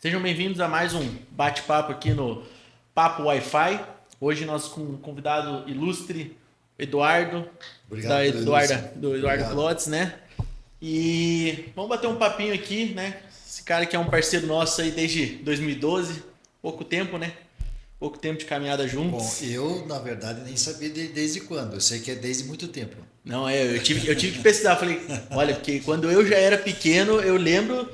Sejam bem-vindos a mais um bate-papo aqui no Papo Wi-Fi. Hoje nós com um convidado ilustre, Eduardo, Obrigado pelo ilustre. Do Eduardo Obrigado. Klotz, né? E vamos bater um papinho aqui, né? Esse cara que é um parceiro nosso aí desde 2012, pouco tempo, né? Pouco tempo de caminhada Bom, juntos. eu, na verdade, nem sabia desde quando. Eu sei que é desde muito tempo. Não, eu tive que pesquisar. Falei, olha, porque quando eu já era pequeno, eu lembro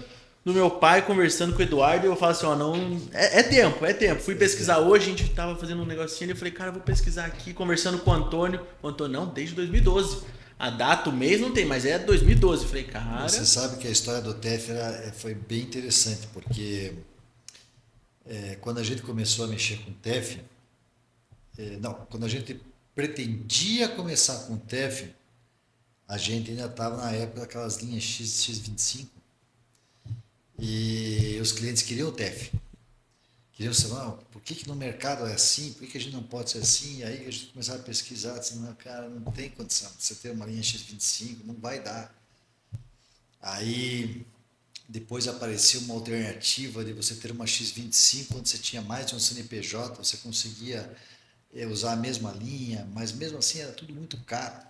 do meu pai conversando com o Eduardo e eu falo assim, ó, não. É tempo, é tempo. Fui É pesquisar tempo. hoje, a gente tava fazendo um negocinho e eu falei, cara, eu vou pesquisar aqui, conversando com o Antônio. O Antônio, não, desde 2012. A data, o mês não tem, mas é 2012. Eu falei, Você cara. sabe que a história do TEF foi bem interessante, porque quando a gente começou a mexer com o TEF, não, quando a gente pretendia começar com o TEF, a gente ainda estava na época daquelas linhas X25 e os clientes queriam o TEF. Queriam saber, não, por que no mercado é assim, por que a gente não pode ser assim? E aí a gente começava a pesquisar, assim, não, cara, não tem condição de você ter uma linha X25, não vai dar. Aí depois apareceu uma alternativa de você ter uma X25, onde você tinha mais de um CNPJ, você conseguia usar a mesma linha, mas mesmo assim era tudo muito caro.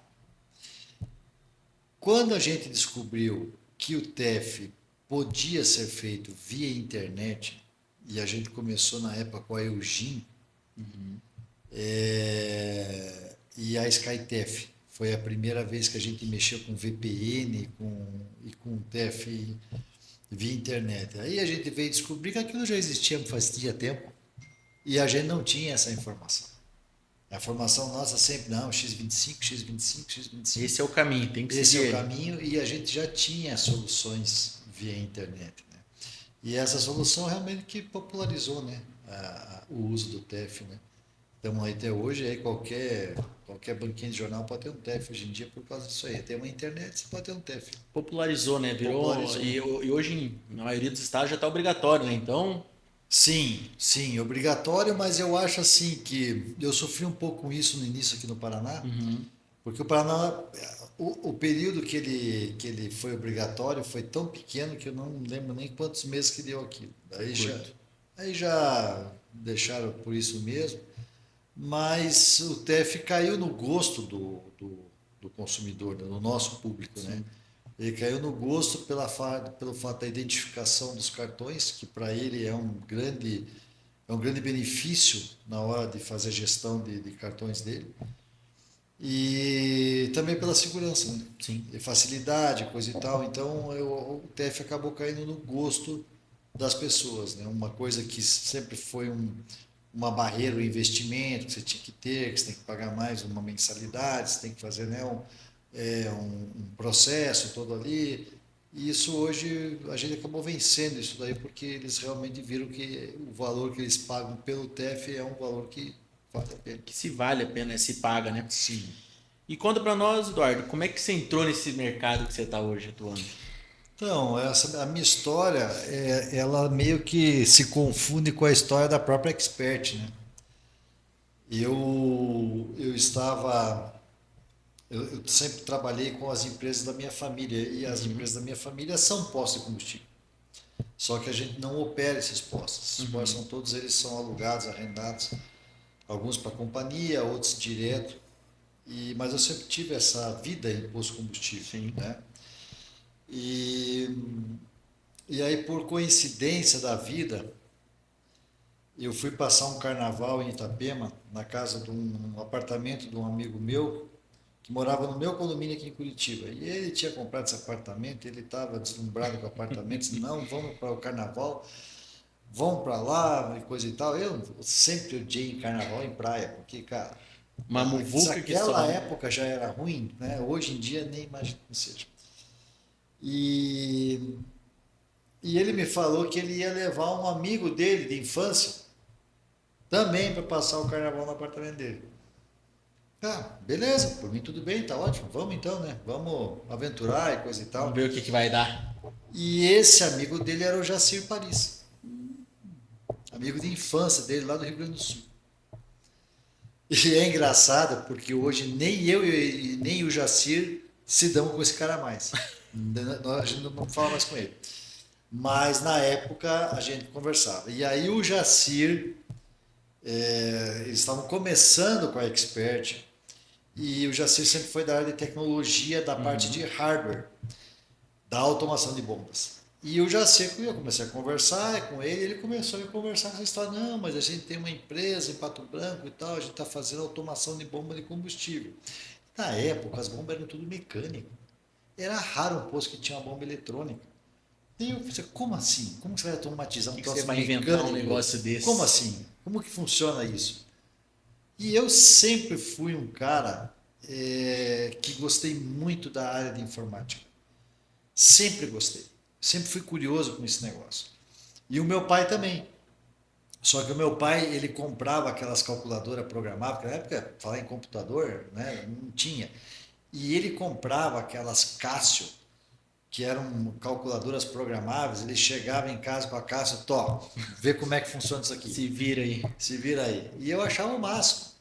Quando a gente descobriu que o TEF podia ser feito via internet, e a gente começou na época com a Eugene, e a SkyTF. Foi a primeira vez que a gente mexeu com VPN e com TF via internet. Aí a gente veio descobrir que aquilo já existia fazia tempo e a gente não tinha essa informação. A formação nossa sempre, não, X25, X25, X25. Esse é o caminho, tem que Esse seguir é o ele. caminho e a gente já tinha soluções via internet. Né? E essa solução realmente que popularizou, né, o uso do TEF. Né? Então, até hoje, aí qualquer banquinha de jornal pode ter um TEF hoje em dia por causa disso aí. Tem uma internet, você pode ter um TEF. Popularizou, né? Virou. Popularizou. E hoje, na maioria dos estados, já tá obrigatório, né? Então, Sim, sim, obrigatório, mas eu acho assim que eu sofri um pouco com isso no início aqui no Paraná, porque o Paraná, o período que ele foi obrigatório foi tão pequeno que eu não lembro nem quantos meses que deu aquilo. curto. Aí já deixaram por isso mesmo. Mas o TF caiu no gosto do consumidor, né, do nosso público, né? Sim. Ele caiu no gosto pelo fato da identificação dos cartões, que para ele é um grande benefício na hora de fazer a gestão de cartões dele. E também pela segurança, né? Sim. E facilidade, coisa e tal. Então o TF acabou caindo no gosto das pessoas, né? Uma coisa que sempre foi uma barreira, um investimento que você tinha que ter, que você tem que pagar mais uma mensalidade, você tem que fazer, né, um processo todo ali. E isso hoje a gente acabou vencendo isso daí porque eles realmente viram que o valor que eles pagam pelo TEF é um valor que vale a pena. Que se vale a pena, se paga, né? Sim. E conta pra nós, Eduardo, como é que você entrou nesse mercado que você tá hoje atuando? Então, a minha história, ela meio que se confunde com a história da própria Expert, né? Eu estava eu sempre trabalhei com as empresas da minha família e as empresas da minha família são postos de combustível. Só que a gente não opera esses postos. Esses postos são todos eles são alugados, arrendados, alguns para a companhia, outros direto. Mas eu sempre tive essa vida em posto de combustível, Sim. né? E, e aí por coincidência da vida, eu fui passar um carnaval em Itapema, na casa de um apartamento de um amigo meu, que morava no meu condomínio aqui em Curitiba. E ele tinha comprado esse apartamento, ele estava deslumbrado com o apartamento, disse, não, vamos para o carnaval, vamos para lá, e coisa e tal. Eu sempre odiei carnaval em praia, porque, cara, Uma se muvuca que aquela só. época já era ruim, né? Hoje em dia nem imagino que seja. E, e ele me falou que ele ia levar um amigo dele de infância também para passar o carnaval no apartamento dele. Ah, beleza, por mim tudo bem, tá ótimo. Vamos então, né? Vamos aventurar e coisa e Vamos tal. ver o que vai dar. E esse amigo dele era o Jacir Paris, amigo de infância dele lá do Rio Grande do Sul. E é engraçado porque hoje nem eu e nem o Jacir se dão com esse cara mais. A gente não fala mais com ele. Mas na época a gente conversava. E aí o Jacir, eles estavam começando com a Expert, e o Jacir sempre foi da área de tecnologia, da parte de hardware, da automação de bombas. E o Jacir, eu comecei a conversar com ele, ele começou a me conversar com essa história, não, mas a gente tem uma empresa em Pato Branco e tal, a gente está fazendo automação de bomba de combustível. Na época, as bombas eram tudo mecânico. Era raro um posto que tinha uma bomba eletrônica. E eu pensei, como assim? Como que você vai automatizar um Que você troço vai inventar um mecânico? negócio desse? Como assim? Como que funciona isso? E eu sempre fui um cara que gostei muito da área de informática. Sempre gostei. Sempre fui curioso com esse negócio. E o meu pai também. Só que o meu pai, ele comprava aquelas calculadoras programáveis, porque na época, falar em computador, né, não tinha. E ele comprava aquelas Casio, que eram calculadoras programáveis, ele chegava em casa com a Casio, vê como é que funciona isso aqui. Se vira aí. Se vira aí. E eu achava o máximo.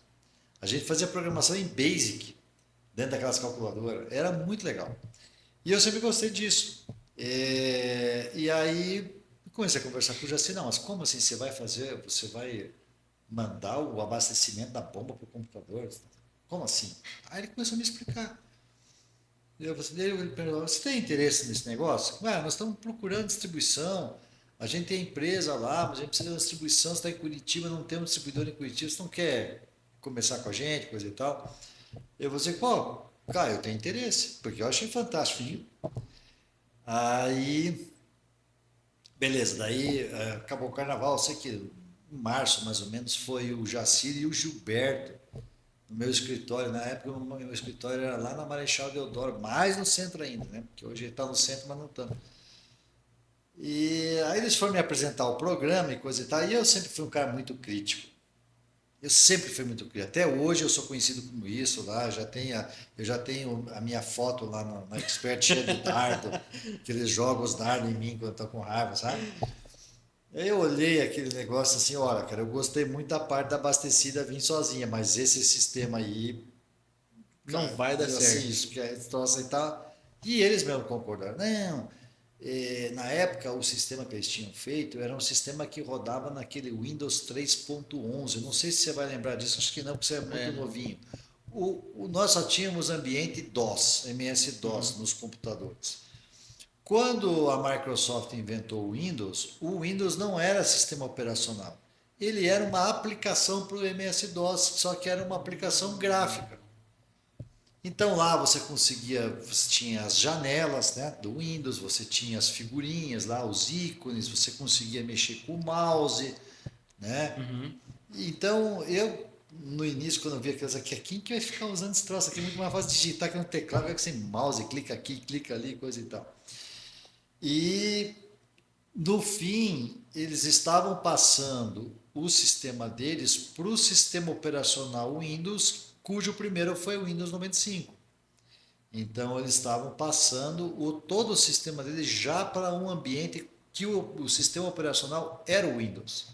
A gente fazia programação em Basic, dentro daquelas calculadoras. Era muito legal. E eu sempre gostei disso. E aí comecei a conversar com o Jaci, não, mas como assim você vai mandar o abastecimento da bomba para o computador? Como assim? Aí ele começou a me explicar. Ele perguntou, você tem interesse nesse negócio? Nós estamos procurando distribuição, a gente tem empresa lá, mas a gente precisa de uma distribuição, você está em Curitiba, não temos distribuidor em Curitiba, você não quer começar com a gente, coisa e tal? Eu vou dizer, pô, cara, eu tenho interesse, porque eu achei fantástico. Aí, beleza, daí acabou o carnaval, eu sei que em março mais ou menos foi o Jacir e o Gilberto no meu escritório. Na época o meu escritório era lá na Marechal Deodoro, mais no centro ainda, né? Porque hoje ele está no centro, mas não está. E aí eles foram me apresentar o programa e coisa e tal, e eu sempre fui um cara muito crítico. Eu sempre fui muito crítico. Até hoje eu sou conhecido como isso lá, eu já tenho a minha foto lá na Expert cheia de dardo, que eles jogam os dardos em mim quando eu tô com raiva, sabe? Aí eu olhei aquele negócio assim, olha, cara, eu gostei muito da parte da abastecida vir sozinha, mas esse sistema aí, Não cara, vai dar assim, certo. isso que é troço e tal. E eles mesmo concordaram. Não, na época o sistema que eles tinham feito era um sistema que rodava naquele Windows 3.11. Não sei se você vai lembrar disso, acho que não, porque você é muito novinho. Nós só tínhamos ambiente DOS, MS-DOS nos computadores. Quando a Microsoft inventou o Windows não era sistema operacional. Ele era uma aplicação para o MS-DOS, só que era uma aplicação gráfica. Então lá você tinha as janelas, né, do Windows, você tinha as figurinhas lá, os ícones, você conseguia mexer com o mouse, né? Então eu no início quando eu vi aquelas aqui, quem que vai ficar usando esse troço aqui? É muito mais fácil digitar que no teclado, vai que sem mouse, clica aqui, clica ali, coisa e tal. E no fim, eles estavam passando o sistema deles para o sistema operacional Windows, cujo primeiro foi o Windows 95. Então, eles estavam passando todo o sistema deles já para um ambiente que o sistema operacional era o Windows.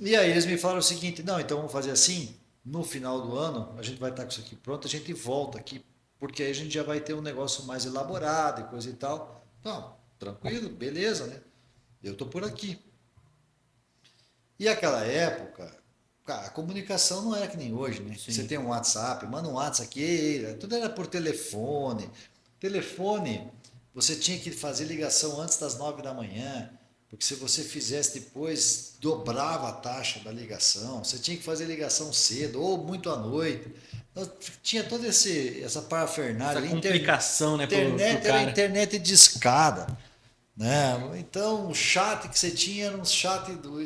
E aí eles me falaram o seguinte, não, então vamos fazer assim, no final do ano, a gente vai estar com isso aqui pronto, a gente volta aqui, porque aí a gente já vai ter um negócio mais elaborado e coisa e tal. Não, tranquilo, beleza, né? Eu tô por aqui. E aquela época, cara, a comunicação não era que nem hoje, né? Sim. Você tem um WhatsApp, manda um WhatsApp aqui, tudo era por telefone. Telefone, você tinha que fazer ligação antes das 9 da manhã, porque se você fizesse depois, dobrava a taxa da ligação. Você tinha que fazer ligação cedo ou muito à noite. Então, tinha toda essa parafernália. Essa complicação, né, pro Internet era cara. internet de escada, né? Então, o chat que você tinha era um chat do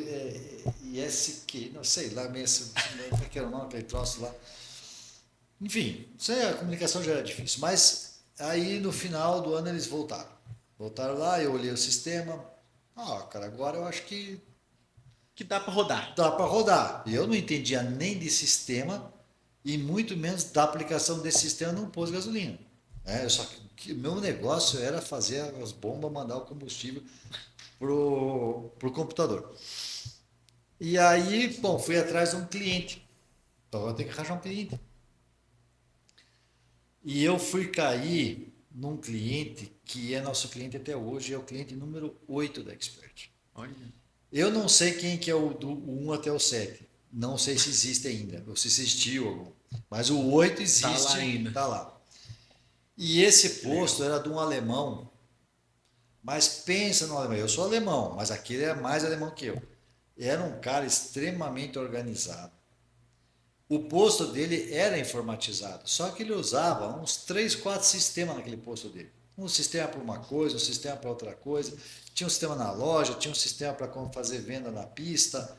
ISQ, não sei lá, como é que era o nome daquele troço lá. Enfim, a comunicação já era difícil, mas aí no final do ano eles voltaram. Voltaram lá, eu olhei o sistema, cara, agora eu acho que Que dá pra rodar. dá para rodar. E eu não entendia nem de sistema e muito menos da aplicação desse sistema num posto de gasolina. Só que o meu negócio era fazer as bombas, mandar o combustível pro computador. E aí, bom, fui atrás de um cliente. Então eu tenho que arranjar um cliente. E eu fui cair num cliente que é nosso cliente até hoje, é o cliente número 8 da Expert. Olha. Eu não sei quem que é o 1 até o 7. Não sei se existe ainda, ou se existiu algum. Mas o 8 Tá lá existe, ainda. tá lá. E esse Que legal. posto era de um alemão, mas pensa no alemão. Eu sou alemão, mas aquele é mais alemão que eu. Era um cara extremamente organizado. O posto dele era informatizado, só que ele usava uns 3, 4 sistemas naquele posto dele. Um sistema para uma coisa, um sistema para outra coisa. Tinha um sistema na loja, tinha um sistema para como fazer venda na pista.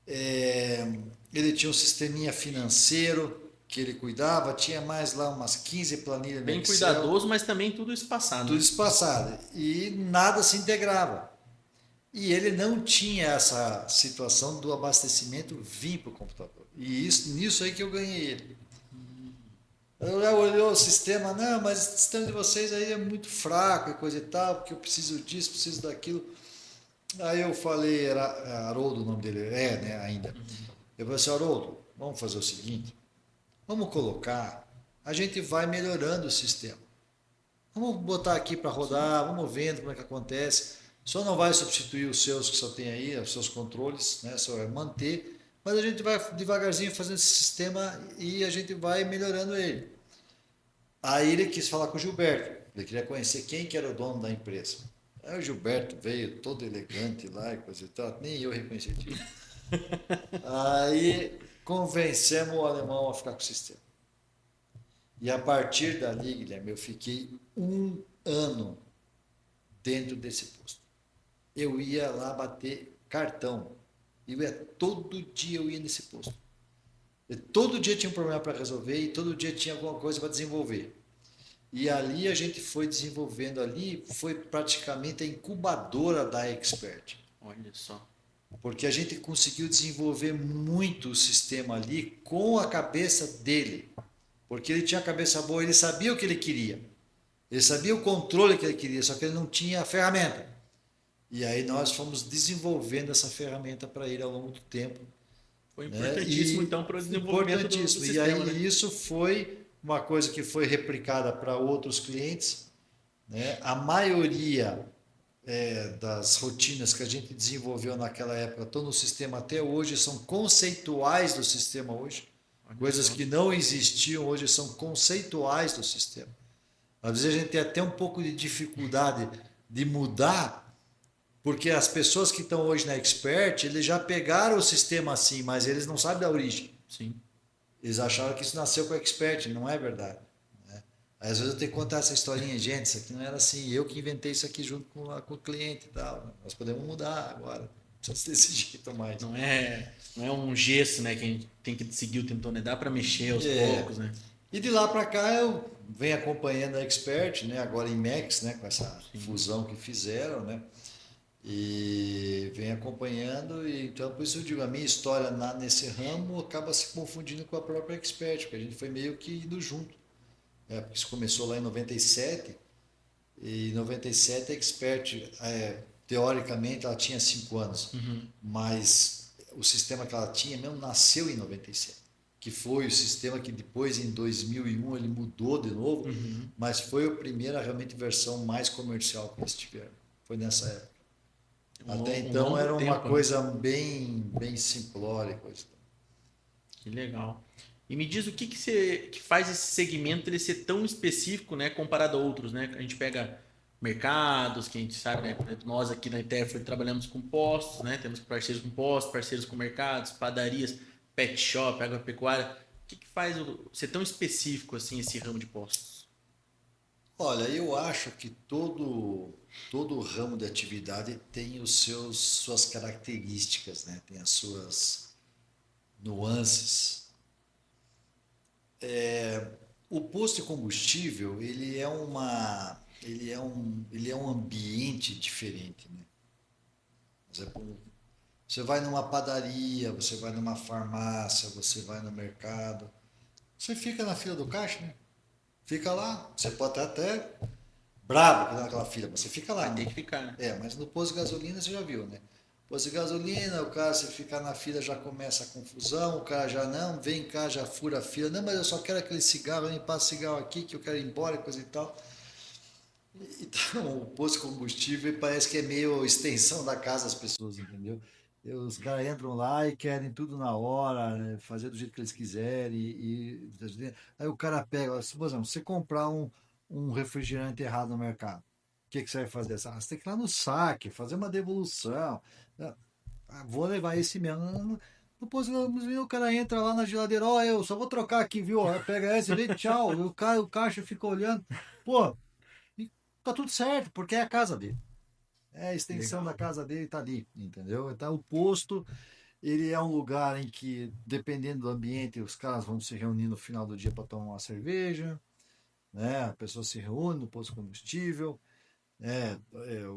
É, ele tinha um sisteminha financeiro que ele cuidava, tinha mais lá umas 15 planilhas no Bem Excel, cuidadoso, mas também tudo espaçado, tudo né? espaçado. E nada se integrava. E ele não tinha essa situação do abastecimento vir para o computador. E nisso aí que eu ganhei ele. Eu já olhou o sistema, não, mas o sistema de vocês aí é muito fraco e coisa e tal, porque eu preciso disso, preciso daquilo. Aí eu falei, era Haroldo o nome dele, né, ainda. Eu falei assim, Haroldo, vamos fazer o seguinte, vamos colocar, a gente vai melhorando o sistema. Vamos botar aqui para rodar, vamos vendo como é que acontece. Só não vai substituir os seus que só tem aí, os seus controles, né? Só vai manter, mas a gente vai devagarzinho fazendo esse sistema e a gente vai melhorando ele. Aí ele quis falar com o Gilberto, ele queria conhecer quem que era o dono da empresa. Aí o Gilberto veio todo elegante lá e coisa e tal, nem eu reconheci ele. Aí convencemos o alemão a ficar com o sistema. E a partir dali, Guilherme, eu fiquei um ano dentro desse posto. Eu ia lá bater cartão. Todo dia eu ia nesse posto. E todo dia tinha um problema para resolver e todo dia tinha alguma coisa para desenvolver. E ali a gente foi desenvolvendo ali, foi praticamente a incubadora da Expert. Olha só. Porque a gente conseguiu desenvolver muito o sistema ali com a cabeça dele. Porque ele tinha a cabeça boa, ele sabia o que ele queria. Ele sabia o controle que ele queria, só que ele não tinha a ferramenta. E aí nós fomos desenvolvendo essa ferramenta para ele ao longo do tempo. Foi Né? importantíssimo, então, para o desenvolvimento do Importantíssimo. E sistema, né? aí isso foi uma coisa que foi replicada para outros clientes. Né? A maioria das rotinas que a gente desenvolveu naquela época estão no sistema até hoje, são conceituais do sistema hoje. Olha Coisas só. que não existiam hoje são conceituais do sistema. Às vezes a gente tem até um pouco de dificuldade de mudar, porque as pessoas que estão hoje na Expert, eles já pegaram o sistema assim, mas eles não sabem da origem. Sim. Eles acharam que isso nasceu com a Expert, não é verdade. Né? Aí, às vezes eu tenho que contar essa historinha, gente, isso aqui não era assim, eu que inventei isso aqui junto com o cliente e tal. Nós podemos mudar agora, não precisa ser desse jeito mais. Não é um gesso, né, que a gente tem que seguir o tempo, né? Dá para mexer aos poucos, né? E de lá para cá eu venho acompanhando a Expert, né? Agora em Max, né? Com essa fusão que fizeram, né? E venho acompanhando, e então por isso eu digo, a minha história nesse ramo acaba se confundindo com a própria Expert, porque a gente foi meio que indo junto. Porque isso começou lá em 97, e em 97 a Expert, teoricamente, ela tinha 5 anos, mas o sistema que ela tinha mesmo nasceu em 97, que foi o sistema que depois, em 2001, ele mudou de novo, mas foi a primeira realmente versão mais comercial que eles tiveram. Foi nessa época. Até então era uma coisa bem simplória. Que legal. E me diz o que faz esse segmento ele ser tão específico, né, comparado a outros, né? A gente pega mercados, que a gente sabe, né? Nós aqui na Interflow trabalhamos com postos, né? Temos parceiros com postos, parceiros com mercados, padarias, pet shop, agropecuária. O que faz ser tão específico assim esse ramo de postos? Olha, eu acho que todo ramo de atividade tem suas características, né? Tem as suas nuances. O posto de combustível, ele é um ambiente diferente, né? Por exemplo, você vai numa padaria, você vai numa farmácia, você vai no mercado, você fica na fila do caixa, né? Fica lá, você pode estar até brabo naquela fila, mas você fica lá. Vai ter que ficar, né? Mas no posto de gasolina você já viu, né? Posto de gasolina, o cara, se ficar na fila, já começa a confusão, o cara já não, vem cá, já fura a fila, não, mas eu só quero aquele cigarro, me passa cigarro aqui, que eu quero ir embora, coisa e tal. Então, o posto de combustível parece que é meio extensão da casa das pessoas, entendeu? Os caras entram lá e querem tudo na hora, né, fazer do jeito que eles quiserem. Aí o cara pega, por exemplo, você comprar um refrigerante errado no mercado, o que você vai fazer? Você tem que ir lá no saque, fazer uma devolução. Vou levar esse mesmo. No posto de combustível, o cara entra lá na geladeira, ó, eu só vou trocar aqui, viu? Aí pega esse, vem, tchau. E o caixa fica olhando. Pô, e tá tudo certo, porque é a casa dele. É a extensão da Legal. casa dele, tá ali, entendeu? Então o posto, ele é um lugar em que, dependendo do ambiente, os caras vão se reunir no final do dia para tomar uma cerveja, né? A pessoa se reúne no posto de combustível.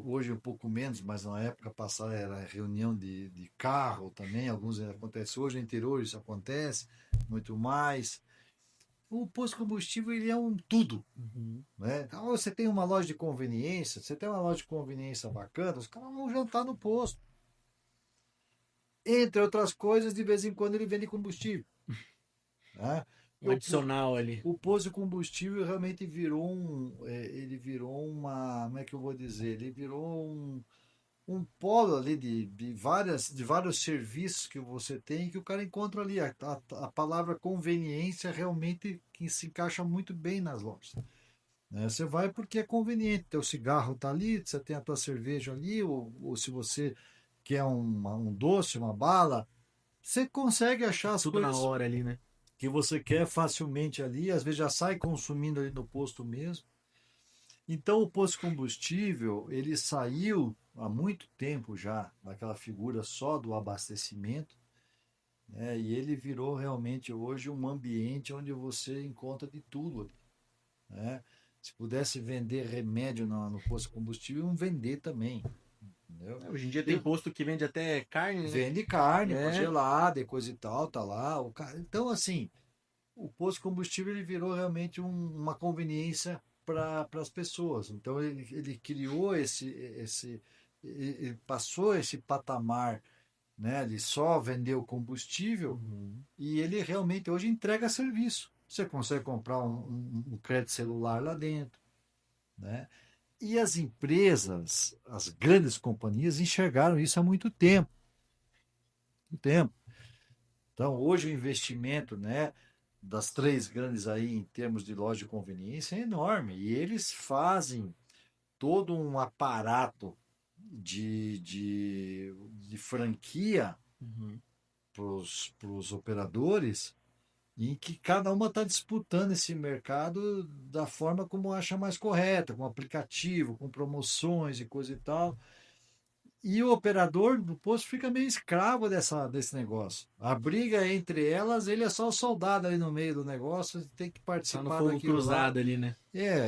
Hoje um pouco menos, mas na época passada era reunião de carro também, alguns ainda acontece hoje, no interior isso acontece muito mais. O posto de combustível ele é um tudo, Uhum. né? Então, você tem uma loja de conveniência, você tem uma loja de conveniência bacana, os caras vão jantar no posto. Entre outras coisas, de vez em quando ele vende combustível, né? Um adicional ali. O posto de combustível realmente virou ele virou uma, como é que eu vou dizer? Ele virou um polo ali de vários serviços que você tem que o cara encontra ali. A palavra conveniência realmente que se encaixa muito bem nas lojas, né? Você vai porque é conveniente. Teu cigarro tá ali, você tem a tua cerveja ali, ou se você quer um doce, uma bala, você consegue achar as Tudo na coisas hora ali, né? que você quer facilmente ali, às vezes já sai consumindo ali no posto mesmo. Então o posto de combustível, ele saiu há muito tempo já daquela figura só do abastecimento, né? E ele virou realmente hoje um ambiente onde você encontra de tudo ali, né? Se pudesse vender remédio no posto de combustível, iam vender também, entendeu? Hoje em dia tem E posto que vende até carne, né? vende carne É. congelada e coisa e tal, tá lá. Então, assim, o posto de combustível ele virou realmente uma conveniência para as pessoas. Então ele criou ele passou esse patamar, né? Ele só vendeu combustível Uhum. e ele realmente hoje entrega serviço. Você consegue comprar um crédito celular lá dentro, né? E as empresas, as grandes companhias enxergaram isso há muito tempo, muito tempo. Então, hoje o investimento, né, das três grandes aí em termos de loja de conveniência é enorme. E eles fazem todo um aparato de franquia Uhum. para os operadores, em que cada uma está disputando esse mercado da forma como acha mais correta, com aplicativo, com promoções e coisa e tal. E o operador do posto fica meio escravo desse negócio. A briga entre elas, ele é só o soldado ali no meio do negócio, tem que Tá no participar fogo daquilo lá. cruzado ali, né?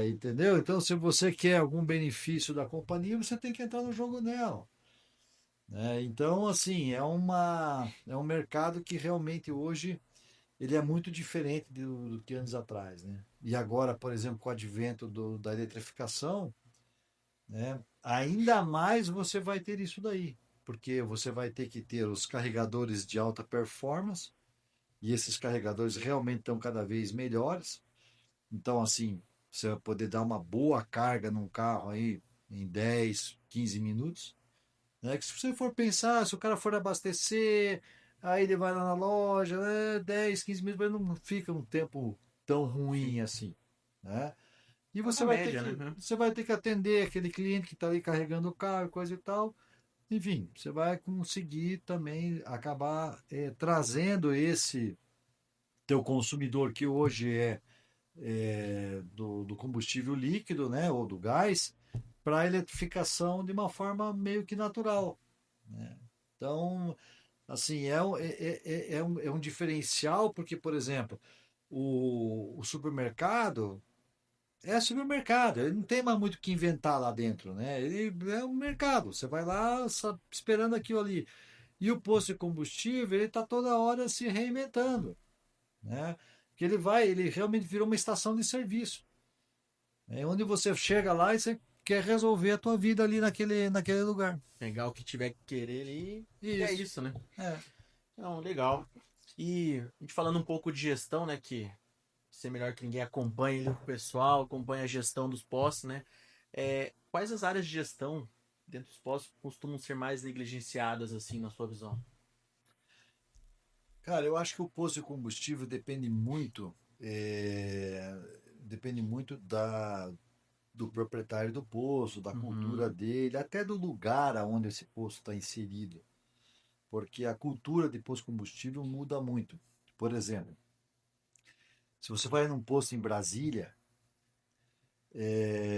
Entendeu? Então, se você quer algum benefício da companhia, você tem que entrar no jogo dela, né? Então, assim, é um mercado que realmente hoje ele é muito diferente do que anos atrás, né? E agora, por exemplo, com o advento da eletrificação, né? Ainda mais você vai ter isso daí, porque você vai ter que ter os carregadores de alta performance, e esses carregadores realmente estão cada vez melhores. Então, assim, você vai poder dar uma boa carga num carro aí em 10, 15 minutos. Né? Que se você for pensar, se o cara for abastecer, aí ele vai lá na loja, 10, 15 minutos, mas não fica um tempo tão Sim. ruim assim, né? E Tá na média, né? você vai ter que atender aquele cliente que está ali carregando o carro, coisa e tal. Enfim, você vai conseguir também acabar trazendo esse teu consumidor que hoje do combustível líquido, né, ou do gás, para a eletrificação de uma forma meio que natural, né? Então, assim, é um diferencial, porque, por exemplo, o supermercado é supermercado, ele não tem mais muito o que inventar lá dentro, né? Ele é um mercado, você vai lá esperando aquilo ali. E o posto de combustível, ele está toda hora se reinventando, né? Que ele realmente virou uma estação de serviço. É onde você chega lá e você quer resolver a tua vida ali naquele lugar. Pegar o que tiver que querer ali. E é Isso. isso, né? É. Não, legal. E a gente falando um pouco de gestão, né? Que ser melhor que ninguém acompanha ele, o pessoal, acompanha a gestão dos postos, né? Quais as áreas de gestão dentro dos postos costumam ser mais negligenciadas, assim, na sua visão? Cara, eu acho que o posto de combustível depende muito do proprietário do posto, da cultura Uhum, dele, até do lugar aonde esse posto está inserido, porque a cultura de posto de combustível muda muito. Por exemplo, se você vai num posto em Brasília,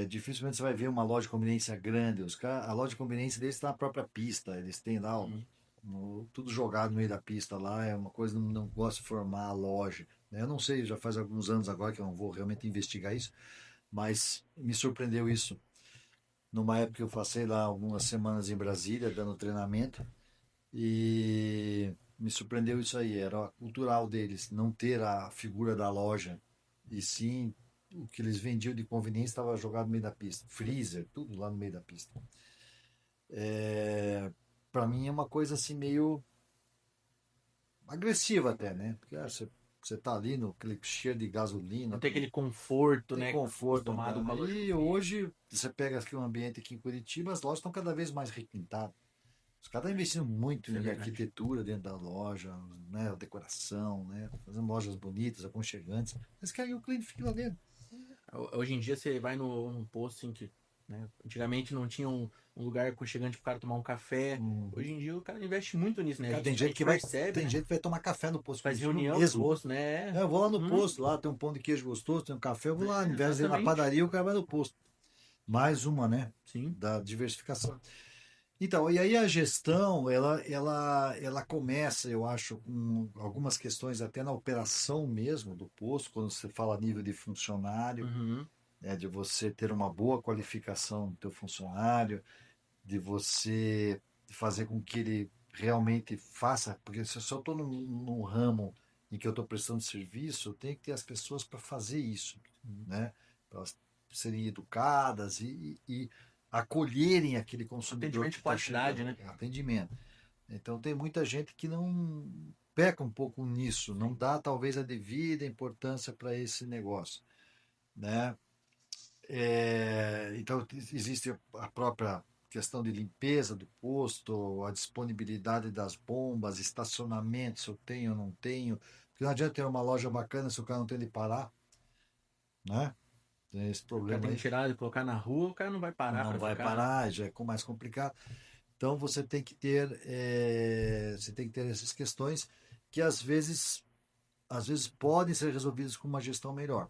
dificilmente você vai ver uma loja de conveniência grande. A loja de conveniência deles está na própria pista, eles têm lá uhum. tudo jogado no meio da pista lá, é uma coisa que não gosto de formar a loja. Né? Eu não sei, já faz alguns anos agora que eu não vou realmente investigar isso, mas me surpreendeu isso. Numa época que eu passei lá algumas semanas em Brasília dando treinamento e me surpreendeu isso aí, era cultural deles, não ter a figura da loja e sim o que eles vendiam de conveniência estava jogado no meio da pista, freezer, tudo lá no meio da pista. Para mim é uma coisa assim meio agressiva até, né? Porque você tá ali no aquele cheiro de Não gasolina, tem aquele conforto, tem né, que tá conforto acostumado com a andando. loja E conveniente. hoje você pega aqui um ambiente aqui em Curitiba, as lojas estão cada vez mais requintadas. Os caras estão investindo muito Isso é em verdade. arquitetura dentro da loja, né? Decoração, né? Fazendo lojas bonitas, aconchegantes. Eles querem que o cliente fique lá dentro. Hoje em dia você vai num posto assim que, né, antigamente não tinha um lugar aconchegante pro cara tomar um café. Uhum. Hoje em dia o cara investe muito nisso, né? A Cara, gente, a gente percebe, tem né? gente que vai tomar café no posto de Faz combustível reunião no mesmo. posto, né? Eu vou lá no Uhum, posto, lá tem um pão de queijo gostoso, tem um café, eu vou lá, ao invés de ir na exatamente. padaria, o cara vai no posto. Mais uma, né? Sim. Da diversificação. Então, e aí a gestão, ela começa, eu acho, com algumas questões até na operação mesmo do posto, quando você fala a nível de funcionário, Uhum. né, de você ter uma boa qualificação do teu funcionário, de você fazer com que ele realmente faça, porque se eu só estou num ramo em que eu estou prestando serviço, eu tenho que ter as pessoas para fazer isso, né? Para elas serem educadas e acolherem aquele consumidor Atendimento que de está qualidade, chegando, né? atendimento. Então tem muita gente que não peca um pouco nisso, não Sim. dá talvez a devida importância para esse negócio, né? Então, existe a própria questão de limpeza do posto, a disponibilidade das bombas, estacionamento, se eu tenho ou não tenho. Porque não adianta ter uma loja bacana se o cara não tem de parar, né? Tem esse O cara problema tem que aí. tirar e colocar na rua, o cara não vai parar Não pra vai ficar, né? parar, já é mais complicado. Então, você tem que ter essas questões que às vezes podem ser resolvidas com uma gestão melhor,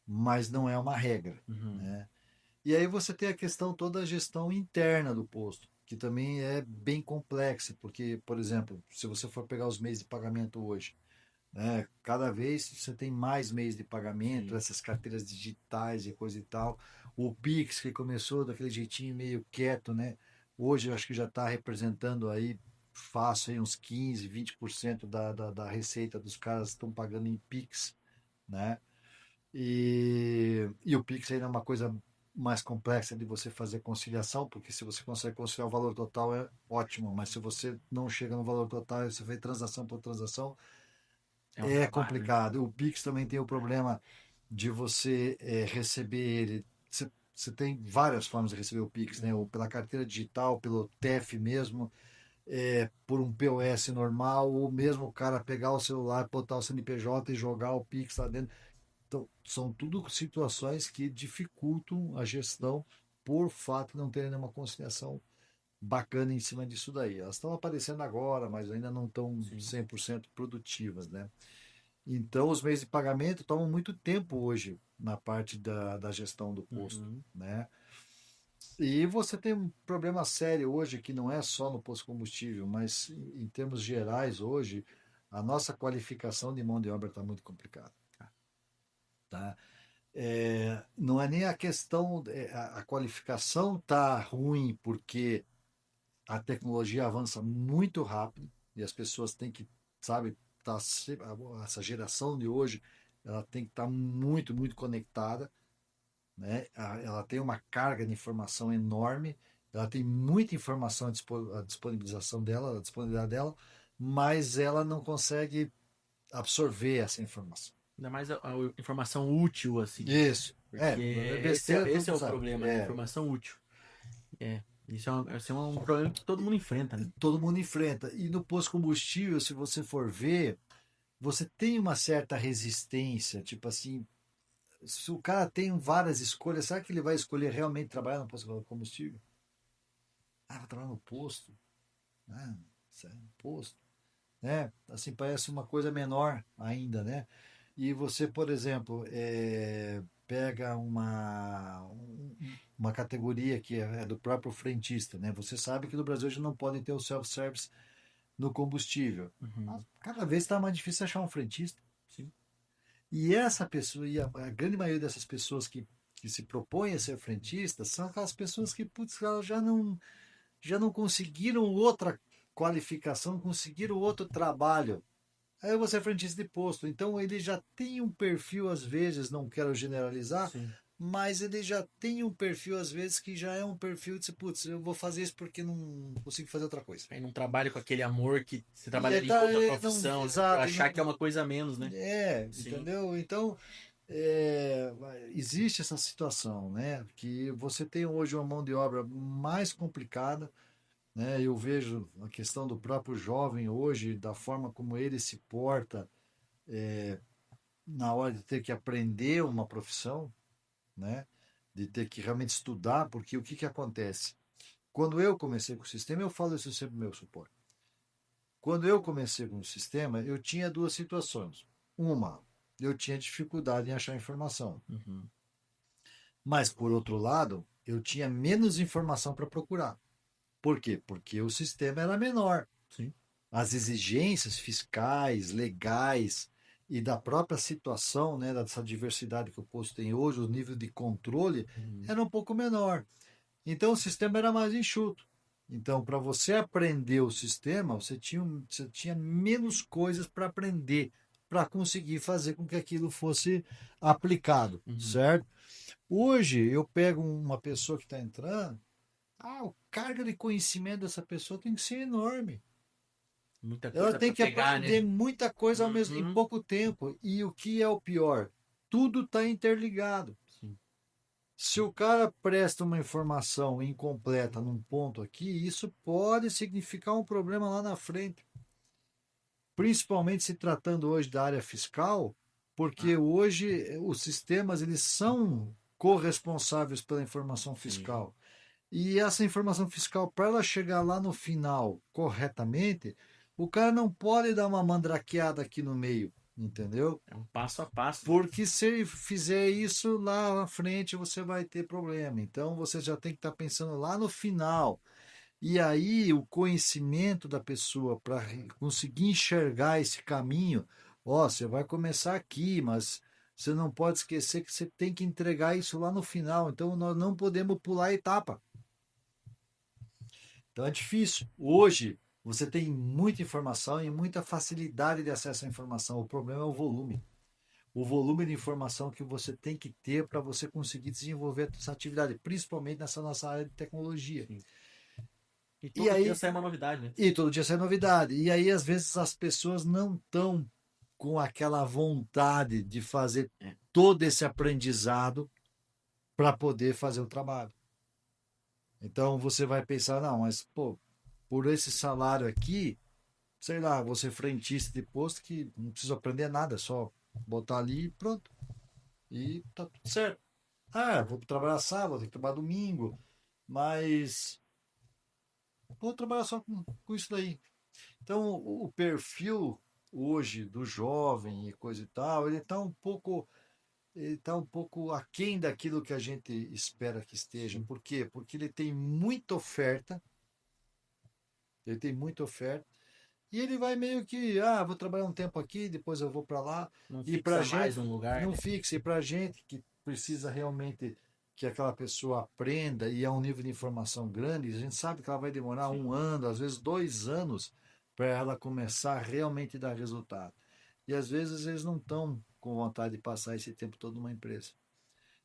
mas não é uma regra, Uhum. né? E aí você tem a questão toda a gestão interna do posto, que também é bem complexa, porque, por exemplo, se você for pegar os meios de pagamento hoje, né, cada vez você tem mais meios de pagamento, Sim. essas carteiras digitais e coisa e tal. O Pix, que começou daquele jeitinho meio quieto, né? Hoje eu acho que já está representando aí fácil aí uns 15, 20% da receita dos caras estão pagando em Pix, né? E o Pix ainda é uma coisa mais complexa de você fazer conciliação, porque se você consegue conciliar o valor total é ótimo, mas se você não chega no valor total e você faz transação por transação, É um é trabalho, né? complicado. O Pix também tem o problema de você receber ele. Você tem várias formas de receber o Pix, né? Ou pela carteira digital, pelo TEF mesmo, por um POS normal, ou mesmo o cara pegar o celular, botar o CNPJ e jogar o Pix lá dentro. Então, são tudo situações que dificultam a gestão por fato de não terem nenhuma conciliação bacana em cima disso daí. Elas estão aparecendo agora, mas ainda não estão Sim. 100% produtivas, né? Então, os meios de pagamento tomam muito tempo hoje na parte da gestão do posto, Uhum. né? E você tem um problema sério hoje que não é só no posto de combustível, mas em termos gerais hoje, a nossa qualificação de mão de obra está muito complicada, tá? Não é nem a questão, a qualificação tá ruim porque a tecnologia avança muito rápido e as pessoas têm que, sabe, essa geração de hoje, ela tem que estar muito, muito conectada, né? Ela tem uma carga de informação enorme, ela tem muita informação à disponibilização dela, à disponibilidade dela, mas ela não consegue absorver essa informação. Ainda mais a informação útil, assim. Isso. Porque Besteira todo esse é mundo o sabe. problema, né? Informação útil. É. Esse é um problema que todo mundo enfrenta, né? Todo mundo enfrenta. E no posto de combustível, se você for ver, você tem uma certa resistência, tipo assim, se o cara tem várias escolhas, será que ele vai escolher realmente trabalhar no posto de combustível? Ah, vou trabalhar no posto. Ah, sério, posto. Né? Assim, parece uma coisa menor ainda, né? E você, por exemplo, pega uma categoria que é do próprio frentista, né? Você sabe que no Brasil a gente não pode ter o self-service no combustível. Uhum. Mas cada vez está mais difícil achar um frentista. Sim. E essa pessoa, e a grande maioria dessas pessoas que se propõem a ser frentistas são aquelas pessoas que, putz, elas já não conseguiram outra qualificação, conseguiram outro trabalho. Aí você é frentista de posto. Então ele já tem um perfil, às vezes, não quero generalizar, Sim. mas ele já tem um perfil, às vezes, que já é um perfil de, putz, eu vou fazer isso porque não consigo fazer outra coisa. Aí não trabalha com aquele amor que você E aí trabalharia em tá, outra não, profissão, né? Por exato, ele achar que é não, uma coisa a menos, né? Sim. entendeu? Então, é, existe essa situação, né? Que você tem hoje uma mão de obra mais complicada, né? Eu vejo a questão do próprio jovem hoje, da forma como ele se porta na hora de ter que aprender uma profissão, né? De ter que realmente estudar, porque o que que acontece? Quando eu comecei com o sistema, eu falo isso sempre no meu suporte. Quando eu comecei com o sistema, eu tinha duas situações. Uma, eu tinha dificuldade em achar informação. Uhum. Mas, por outro lado, eu tinha menos informação para procurar. Por quê? Porque o sistema era menor. Sim. As exigências fiscais, legais e da própria situação, né, dessa diversidade que o posto tem hoje, o nível de controle Uhum. era um pouco menor. Então, o sistema era mais enxuto. Então, para você aprender o sistema, você tinha menos coisas para aprender, para conseguir fazer com que aquilo fosse aplicado, Uhum. certo? Hoje, eu pego uma pessoa que está entrando, o carga de conhecimento dessa pessoa tem que ser enorme. Muita Ela coisa tem para que pegar, aprender né? muita coisa ao mesmo, em Uhum. pouco tempo. E o que é o pior? Tudo está interligado. Sim. Se o cara presta uma informação incompleta num ponto aqui, isso pode significar um problema lá na frente. Principalmente se tratando hoje da área fiscal, porque Ah, hoje os sistemas eles são corresponsáveis pela informação sim. fiscal. E essa informação fiscal, para ela chegar lá no final corretamente, o cara não pode dar uma mandrakeada aqui no meio, entendeu? É um passo a passo, né? Porque se ele fizer isso lá na frente, você vai ter problema. Então você já tem que estar pensando lá no final. E aí o conhecimento da pessoa para conseguir enxergar esse caminho, ó, você vai começar aqui, mas você não pode esquecer que você tem que entregar isso lá no final. Então nós não podemos pular a etapa. Então é difícil. Hoje você tem muita informação e muita facilidade de acesso à informação. O problema é o volume. O volume de informação que você tem que ter para você conseguir desenvolver essa atividade, principalmente nessa nossa área de tecnologia. Sim. E E todo dia aí, sai uma novidade, né? e todo dia sai novidade. E aí, às vezes, as pessoas não estão com aquela vontade de fazer É. todo esse aprendizado para poder fazer o trabalho. Então você vai pensar, não, mas pô, por esse salário aqui, sei lá, você frentista de posto que não precisa aprender nada, é só botar ali e pronto. E tá tudo certo. Ah, vou trabalhar sábado, tenho que trabalhar domingo, mas vou trabalhar só com isso daí. Então, o perfil hoje do jovem e coisa e tal, ele tá um pouco aquém daquilo que a gente espera que esteja. Sim. Por quê? Porque ele tem muita oferta, ele tem muita oferta, e ele vai meio que, vou trabalhar um tempo aqui, depois eu vou para lá. Não E para fixa mais gente, um lugar, não né? fixe, e para gente que precisa realmente que aquela pessoa aprenda e é um nível de informação grande, a gente sabe que ela vai demorar Sim. 1 ano, às vezes 2 anos, para ela começar a realmente dar resultado. E às vezes eles não estão com vontade de passar esse tempo todo numa empresa.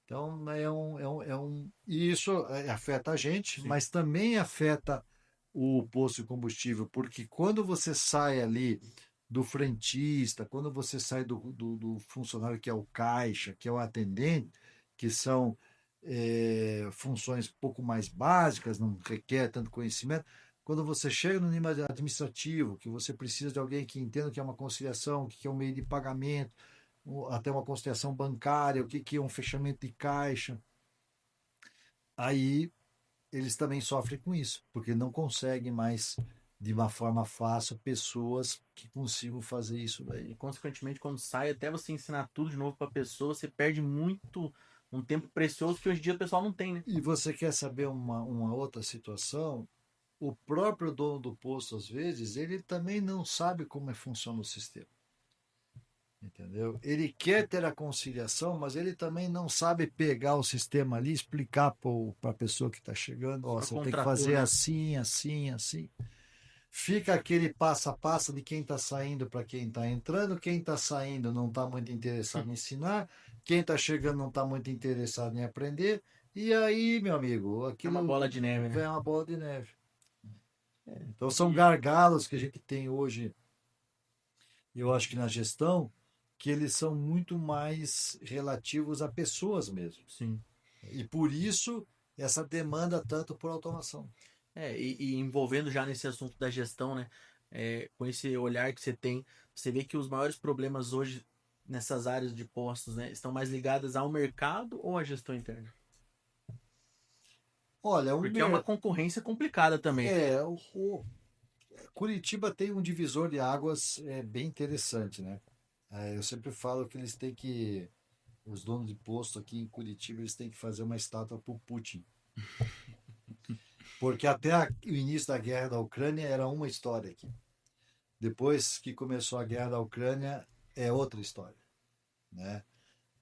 Então, e isso afeta a gente, Sim. mas também afeta o posto de combustível, porque quando você sai ali do frentista, quando você sai do funcionário que é o caixa, que é o atendente, que são funções um pouco mais básicas, não requer tanto conhecimento. Quando você chega no nível administrativo, que você precisa de alguém que entenda o que é uma conciliação, o que é um meio de pagamento, até uma conciliação bancária, o que é um fechamento de caixa, aí eles também sofrem com isso, porque não conseguem mais, de uma forma fácil, pessoas que consigam fazer isso E, daí. consequentemente, quando sai, até você ensinar tudo de novo para a pessoa, você perde muito um tempo precioso que hoje em dia o pessoal não tem, né? E você quer saber uma outra situação? O próprio dono do posto, às vezes, ele também não sabe como funciona o sistema. Entendeu? Ele quer ter a conciliação, mas ele também não sabe pegar o sistema ali, explicar para a pessoa que está chegando, ó, Só você tem que contratou, fazer né? assim, assim, assim. Fica aquele passo a passo de quem está saindo para quem está entrando, quem está saindo não está muito interessado em ensinar, quem está chegando não está muito interessado em aprender, e aí, meu amigo, É uma aquilo bola de neve, vem né? uma bola de neve. Então são E, gargalos que a gente tem hoje, eu acho que na gestão, que eles são muito mais relativos a pessoas mesmo. sim. E por isso essa demanda tanto por automação. E envolvendo já nesse assunto da gestão, né? Com esse olhar que você tem, você vê que os maiores problemas hoje nessas áreas de postos, né, estão mais ligadas ao mercado ou à gestão interna? Olha, Porque é uma concorrência complicada também. o Curitiba tem um divisor de águas bem interessante, né? Eu sempre falo que eles têm que, os donos de posto aqui em Curitiba, eles têm que fazer uma estátua para o Putin. Porque até o início da guerra da Ucrânia era uma história aqui. Depois que começou a guerra da Ucrânia, é outra história, né?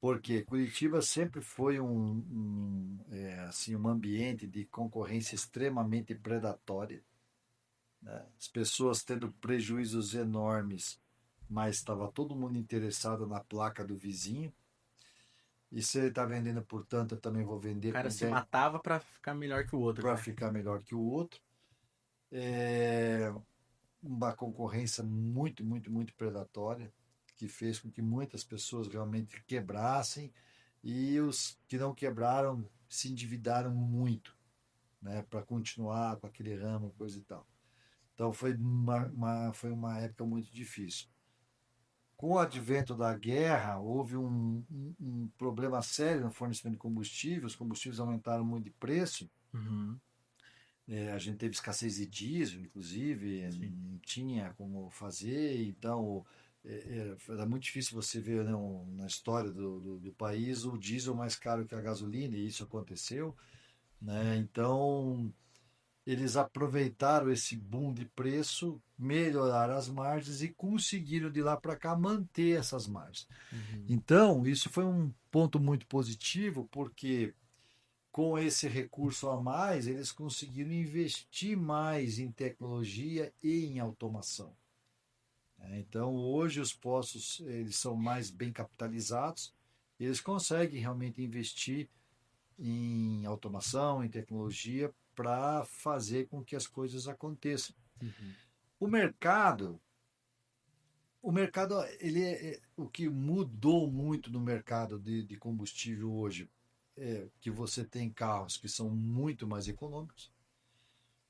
Porque Curitiba sempre foi assim, um ambiente de concorrência extremamente predatória, né? As pessoas tendo prejuízos enormes, mas estava todo mundo interessado na placa do vizinho. E se ele está vendendo por tanto, eu também vou O vender cara com se 10 matava para ficar melhor que o outro, para né? ficar melhor que o outro. É uma concorrência muito, muito, muito predatória, que fez com que muitas pessoas realmente quebrassem e os que não quebraram se endividaram muito, né, para continuar com aquele ramo, coisa e tal. Então foi uma época muito difícil. Com o advento da guerra, houve um problema sério no fornecimento de combustível, os combustíveis aumentaram muito de preço. Uhum, A gente teve escassez de diesel, inclusive, sim. não tinha como fazer, então era muito difícil você ver, né, na história do país o diesel mais caro que a gasolina, e isso aconteceu, né? Então eles aproveitaram esse boom de preço, melhoraram as margens e conseguiram de lá para cá manter essas margens. Uhum. Então, isso foi um ponto muito positivo, porque com esse recurso a mais, eles conseguiram investir mais em tecnologia e em automação. Então, hoje os postos eles são mais bem capitalizados, eles conseguem realmente investir em automação, em tecnologia, para fazer com que as coisas aconteçam. Uhum. O mercado, o que mudou muito no mercado de combustível hoje é que você tem carros que são muito mais econômicos,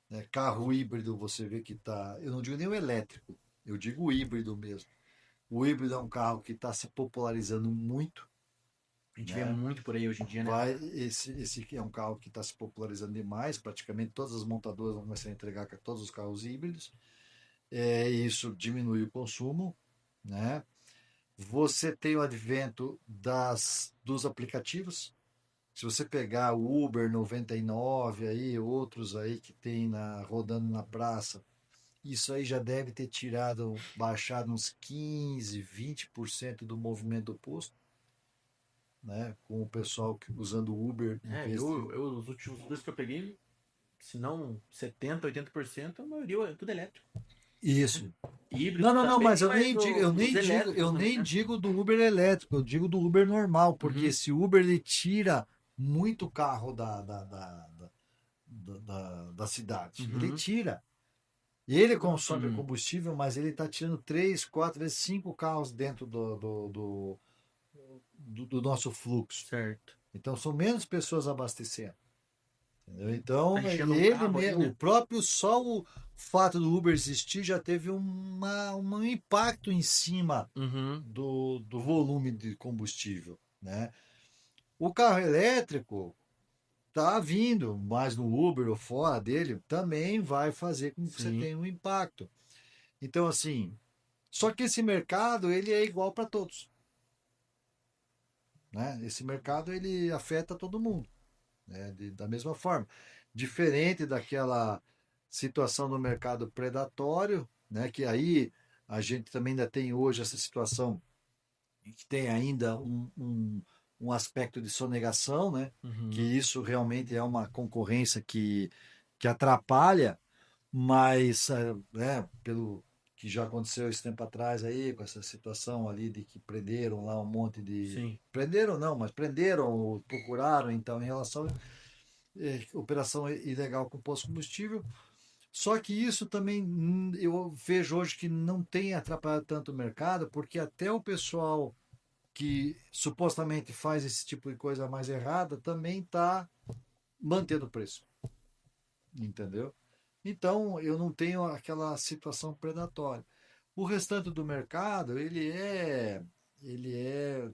né? Carro híbrido você vê que está, eu não digo nem o elétrico, eu digo o híbrido mesmo. O híbrido é um carro que está se popularizando muito, A gente vê né? muito por aí hoje em dia, né? Esse é um carro que está se popularizando demais, praticamente todas as montadoras vão começar a entregar todos os carros híbridos. Isso diminui o consumo, né? Você tem o advento dos aplicativos. Se você pegar o Uber 99 aí, outros aí que tem rodando na praça, isso aí já deve ter baixado uns 15, 20% do movimento do posto, né? Com o pessoal usando o Uber em vez de. Os últimos dois que eu peguei, se não 70, 80%, a maioria é tudo elétrico. Isso. Não, Híbrido não, não, mas também, mas os eu elétricos, né? nem digo do Uber elétrico, eu digo do Uber normal, porque Uhum. esse Uber ele tira muito carro da cidade. Ele Uhum. tira. E ele consome Uhum. combustível, mas ele está tirando 3, 4 vezes 5 carros dentro do nosso fluxo. Certo. Então são menos pessoas abastecendo. Entendeu? Tá Então, enchendo o carro ali, o né? próprio só o fato do Uber existir já teve um impacto em cima Uhum. do volume de combustível, né? O carro elétrico está vindo, mas no Uber ou fora dele também vai fazer com que você Sim. tenha um impacto. Então, assim, só que esse mercado ele é igual para todos, né? Esse mercado ele afeta todo mundo, né? Da mesma forma, diferente daquela situação do mercado predatório, né? Que aí a gente também ainda tem hoje essa situação que tem ainda um aspecto de sonegação, né? Que Uhum. isso realmente é uma concorrência que atrapalha, mas né, pelo que já aconteceu esse tempo atrás aí, com essa situação ali de que prenderam lá um monte de. Sim. Prenderam não, mas prenderam ou procuraram então em relação a operação ilegal com posto de combustível. Só que isso também eu vejo hoje que não tem atrapalhado tanto o mercado, porque até o pessoal que supostamente faz esse tipo de coisa mais errada também está mantendo o preço, entendeu? Então eu não tenho aquela situação predatória. O restante do mercado ele é,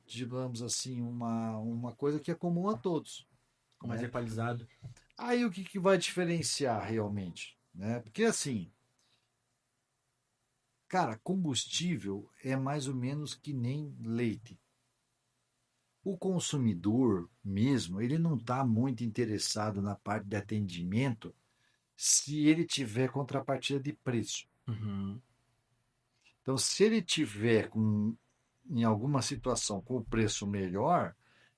digamos assim, uma coisa que é comum a todos, Ficou mais né? equalizado. Aí o que, que vai diferenciar realmente, né? Porque assim, cara, combustível é mais ou menos que nem leite. O consumidor mesmo, ele não está muito interessado na parte de atendimento se ele tiver contrapartida de preço. Uhum. Então, se ele tiver em alguma situação com o preço melhor,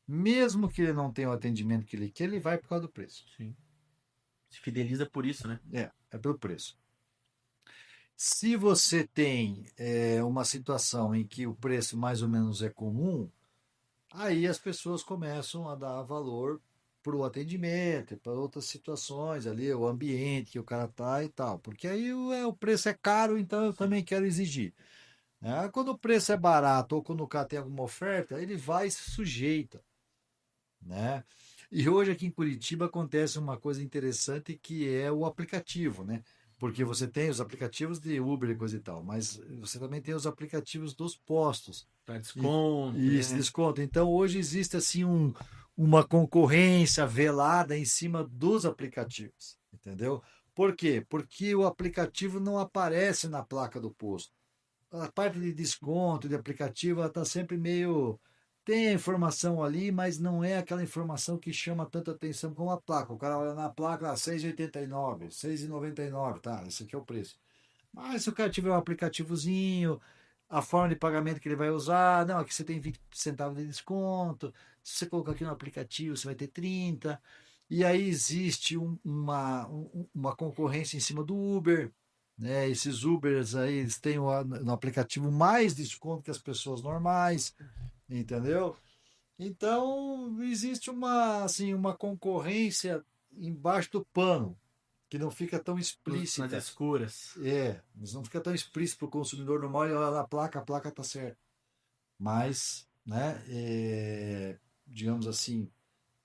mesmo que ele não tenha o atendimento que ele quer, ele vai por causa do preço. Sim. Se fideliza por isso, né? É pelo preço. Se você tem uma situação em que o preço mais ou menos é comum, aí as pessoas começam a dar valor para o atendimento, para outras situações ali, o ambiente que o cara tá e tal. Porque aí o preço é caro, então eu Sim. também quero exigir, né? Quando o preço é barato ou quando o cara tem alguma oferta, ele vai e se sujeita, né? E hoje aqui em Curitiba acontece uma coisa interessante que é o aplicativo, né? Porque você tem os aplicativos de Uber e coisa e tal, mas você também tem os aplicativos dos postos Pra e, desconto, e esse né? desconto. Então hoje existe assim uma concorrência velada em cima dos aplicativos, entendeu? Por quê? Porque o aplicativo não aparece na placa do posto. A parte de desconto de aplicativo, ela está sempre meio. Tem a informação ali, mas não é aquela informação que chama tanta atenção como a placa. O cara olha na placa, ah, 6,89, 6,99, tá, esse aqui é o preço. Mas se o cara tiver um aplicativozinho, a forma de pagamento que ele vai usar, não, aqui você tem 20 centavos de desconto, se você colocar aqui no aplicativo, você vai ter 30. E aí existe uma concorrência em cima do Uber, né? Esses Ubers aí, eles têm no aplicativo mais desconto que as pessoas normais, entendeu? Então, existe assim, uma concorrência embaixo do pano, que não fica tão Nas explícita. escuras. Mas não fica tão explícito para o consumidor normal e olha na placa, a placa está certa. Mas, né, digamos assim,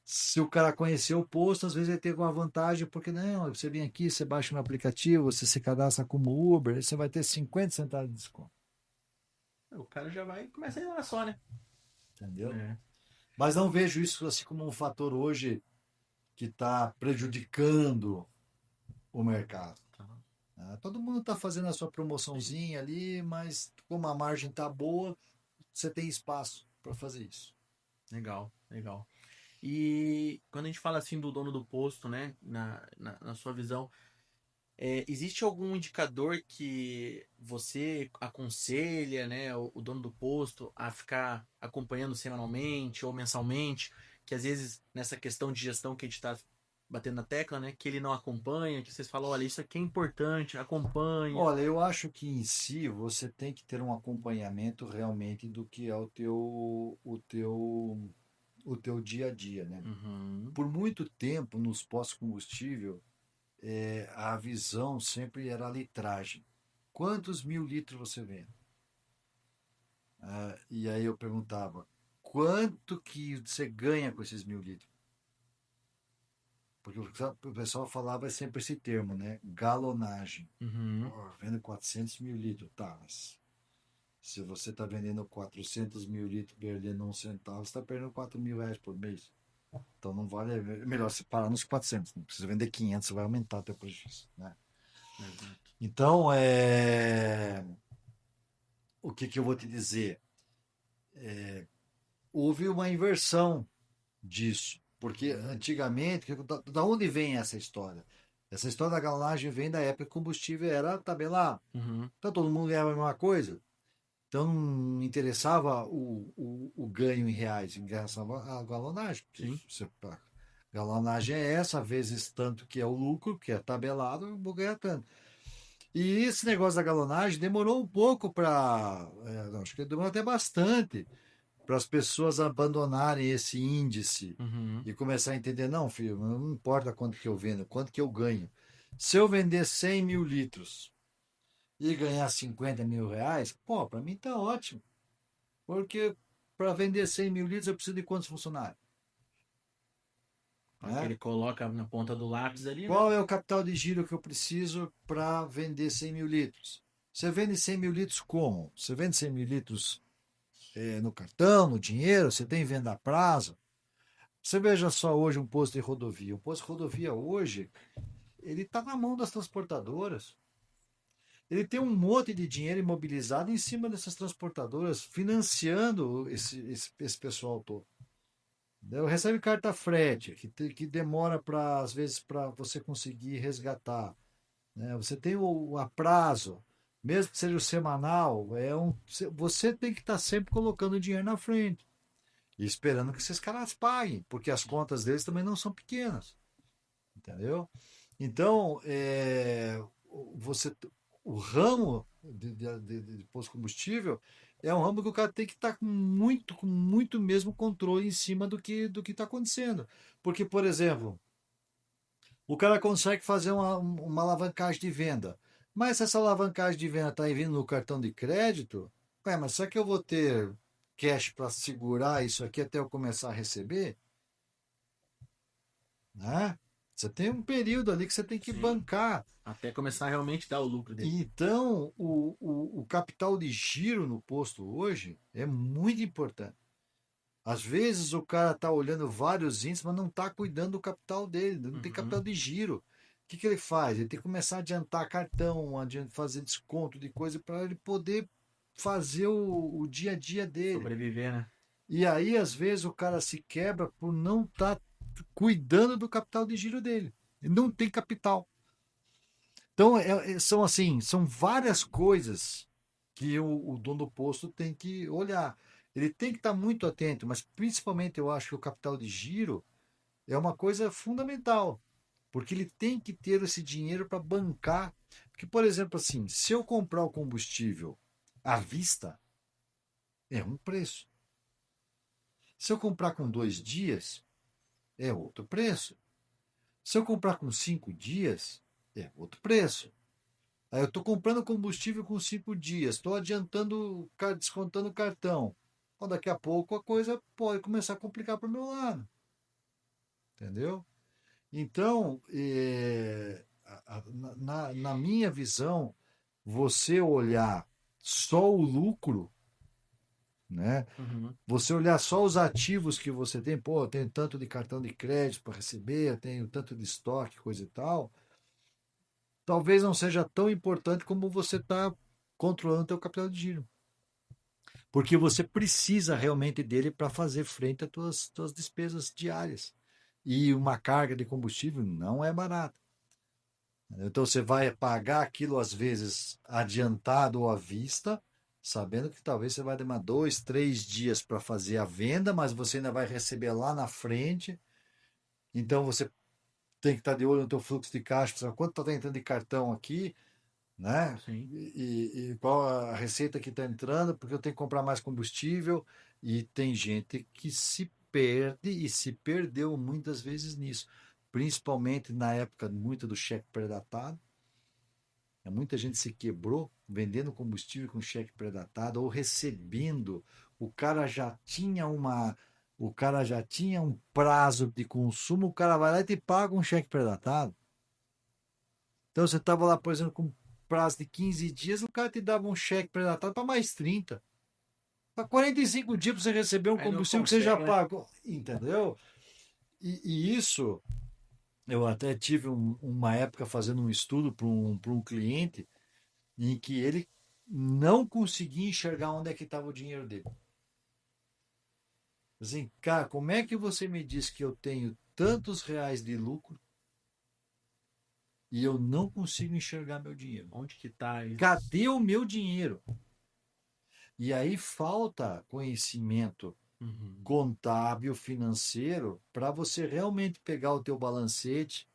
se o cara conhecer o posto, às vezes ele tem alguma vantagem, porque não, você vem aqui, você baixa no aplicativo, você se cadastra como Uber, aí você vai ter 50 centavos de desconto, O cara já vai e começa a ir lá só, né? entendeu? É. Mas não vejo isso assim como um fator hoje que está prejudicando o mercado, Tá. né? Todo mundo está fazendo a sua promoçãozinha ali, mas como a margem está boa, você tem espaço para fazer isso. Legal, legal. E quando a gente fala assim do dono do posto, né? Na sua visão, existe algum indicador que você aconselha, né, o dono do posto a ficar acompanhando semanalmente ou mensalmente, que às vezes nessa questão de gestão que a gente está batendo na tecla, né, que ele não acompanha, que vocês falam, olha, isso aqui é importante, acompanha. Olha, eu acho que em si você tem que ter um acompanhamento realmente do que é o teu dia a dia, né? Uhum, Por muito tempo nos postos de combustível, a visão sempre era a litragem. Quantos mil litros você vende? E aí eu perguntava, quanto que você ganha com esses 1.000 litros? Porque o pessoal falava sempre esse termo, né? Galonagem. Uhum. Pô, vendo 400.000 litros. Tá, mas se você está vendendo 400.000 litros perdendo um centavo, você está perdendo R$ 4.000 por mês. Então não vale. É melhor você parar nos 400. Não precisa vender 500, você vai aumentar o teu prejuízo, né? Exato. Então, o que que eu vou te dizer? Houve uma inversão disso. Porque Uhum. antigamente, da onde vem essa história? Essa história da galonagem vem da época que o combustível era tabelado. Uhum. Então todo mundo ganhava a mesma coisa. Então não interessava o ganho em reais, interessava a galonagem. Porque Sim. a galonagem é essa, vezes tanto que é o lucro, que é tabelado, eu vou ganhar tanto. E esse negócio da galonagem demorou um pouco para. Acho que demorou até bastante para as pessoas abandonarem esse índice Uhum. e começar a entender, não, filho, não importa quanto que eu vendo, quanto que eu ganho. Se eu vender 100.000 litros e ganhar R$ 50.000, pô, para mim tá ótimo. Porque para vender 100.000 litros eu preciso de quantos funcionários? É o que Né? ele coloca na ponta do lápis ali, né? Qual é o capital de giro que eu preciso para vender 100.000 litros? Você vende 100.000 litros como? Você vende 100.000 litros no cartão, no dinheiro? Você tem venda a prazo? Você veja só hoje um posto de rodovia. O posto de rodovia hoje, ele está na mão das transportadoras. Ele tem um monte de dinheiro imobilizado em cima dessas transportadoras, financiando esse pessoal todo. Recebe carta frete, que demora para, às vezes, para você conseguir resgatar. Né? Você tem o a prazo, mesmo que seja o semanal, você tem que estar sempre colocando dinheiro na frente e esperando que esses caras paguem, porque as contas deles também não são pequenas. Entendeu? Então, você, o ramo de posto de combustível é um ramo que o cara tem que estar com muito mesmo controle em cima do que está acontecendo. Porque, por exemplo, o cara consegue fazer uma alavancagem de venda. Mas se essa alavancagem de venda está vindo no cartão de crédito, mas será que eu vou ter cash para segurar isso aqui até eu começar a receber? Né? Você tem um período ali que você tem que Sim. bancar. Até começar a realmente dar o lucro dele. Então, o capital de giro no posto hoje é muito importante. Às vezes o cara está olhando vários índices, mas não está cuidando do capital dele, não tem Uhum. capital de giro. O que, que ele faz? Ele tem que começar a adiantar cartão, fazer desconto de coisa para ele poder fazer o dia a dia dele. Sobreviver, né? E aí, às vezes, o cara se quebra por não estar cuidando do capital de giro dele. Ele não tem capital. Então, são assim, são várias coisas que o dono do posto tem que olhar. Ele tem que estar muito atento, mas principalmente eu acho que o capital de giro é uma coisa fundamental, porque ele tem que ter esse dinheiro para bancar. Porque, por exemplo, assim, se eu comprar o combustível à vista, é um preço. Se eu comprar com 2 dias, é outro preço. Se eu comprar com 5 dias, é outro preço. Aí eu estou comprando combustível com 5 dias, estou adiantando, descontando o cartão. Então, daqui a pouco a coisa pode começar a complicar para o meu lado, entendeu? Então, na minha visão, você olhar só o lucro, né? Uhum. Você olhar só os ativos que você tem, pô, eu tenho tanto de cartão de crédito para receber, eu tenho tanto de estoque, coisa e tal, talvez não seja tão importante como você está controlando o teu capital de giro. Porque você precisa realmente dele para fazer frente às tuas despesas diárias. E uma carga de combustível não é barata. Então você vai pagar aquilo às vezes adiantado ou à vista, sabendo que talvez você vai demorar 2, 3 dias para fazer a venda, mas você ainda vai receber lá na frente. Então você tem que estar de olho no teu fluxo de caixa, sabe quanto está entrando de cartão aqui, né? Sim. E qual a receita que está entrando, porque eu tenho que comprar mais combustível. E tem gente que se perde e se perdeu muitas vezes nisso. principalmente na época muito do cheque pré-datado. Muita gente se quebrou vendendo combustível com cheque pré-datado ou recebendo. O cara já tinha uma, o cara já tinha um prazo de consumo, o cara vai lá e te paga um cheque pré-datado. Então você estava lá, por exemplo, com prazo de 15 dias, o cara te dava um cheque pré-datado para mais 30. Para 45 dias para você receber um Aí não combustível que você já consegue, né? pagou. Entendeu? E isso, eu até tive uma época fazendo um estudo para um cliente em que ele não conseguia enxergar onde é que estava o dinheiro dele. Assim, cara, como é que você me diz que eu tenho tantos reais de lucro e eu não consigo enxergar meu dinheiro? Onde que tá isso? Cadê o meu dinheiro? E aí falta conhecimento Uhum. contábil, financeiro, para você realmente pegar o teu balancete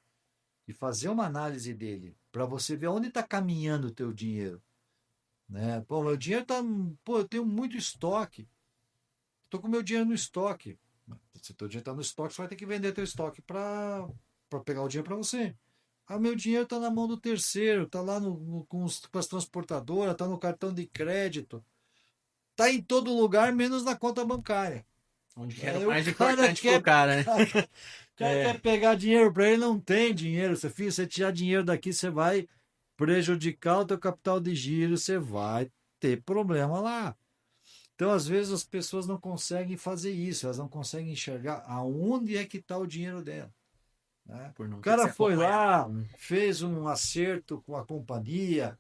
e fazer uma análise dele, para você ver onde está caminhando o teu dinheiro, né? Pô, meu dinheiro tá, pô, eu tenho muito estoque. Estou com meu dinheiro no estoque. Se teu dinheiro está no estoque, você vai ter que vender teu estoque para pegar o dinheiro para você. Ah, meu dinheiro está na mão do terceiro, está lá com as transportadoras, está no cartão de crédito, está em todo lugar, menos na conta bancária. Onde que era o Aí o mais cara importante pro quer, cara, né? o cara É, quer pegar dinheiro para ele, não tem dinheiro. Filho, você tirar dinheiro daqui, você vai prejudicar o teu capital de giro, você vai ter problema lá. Então, às vezes, as pessoas não conseguem fazer isso, elas não conseguem enxergar aonde é que está o dinheiro dela. Né? por O não ter cara se foi acompanhado, lá, né? fez um acerto com a companhia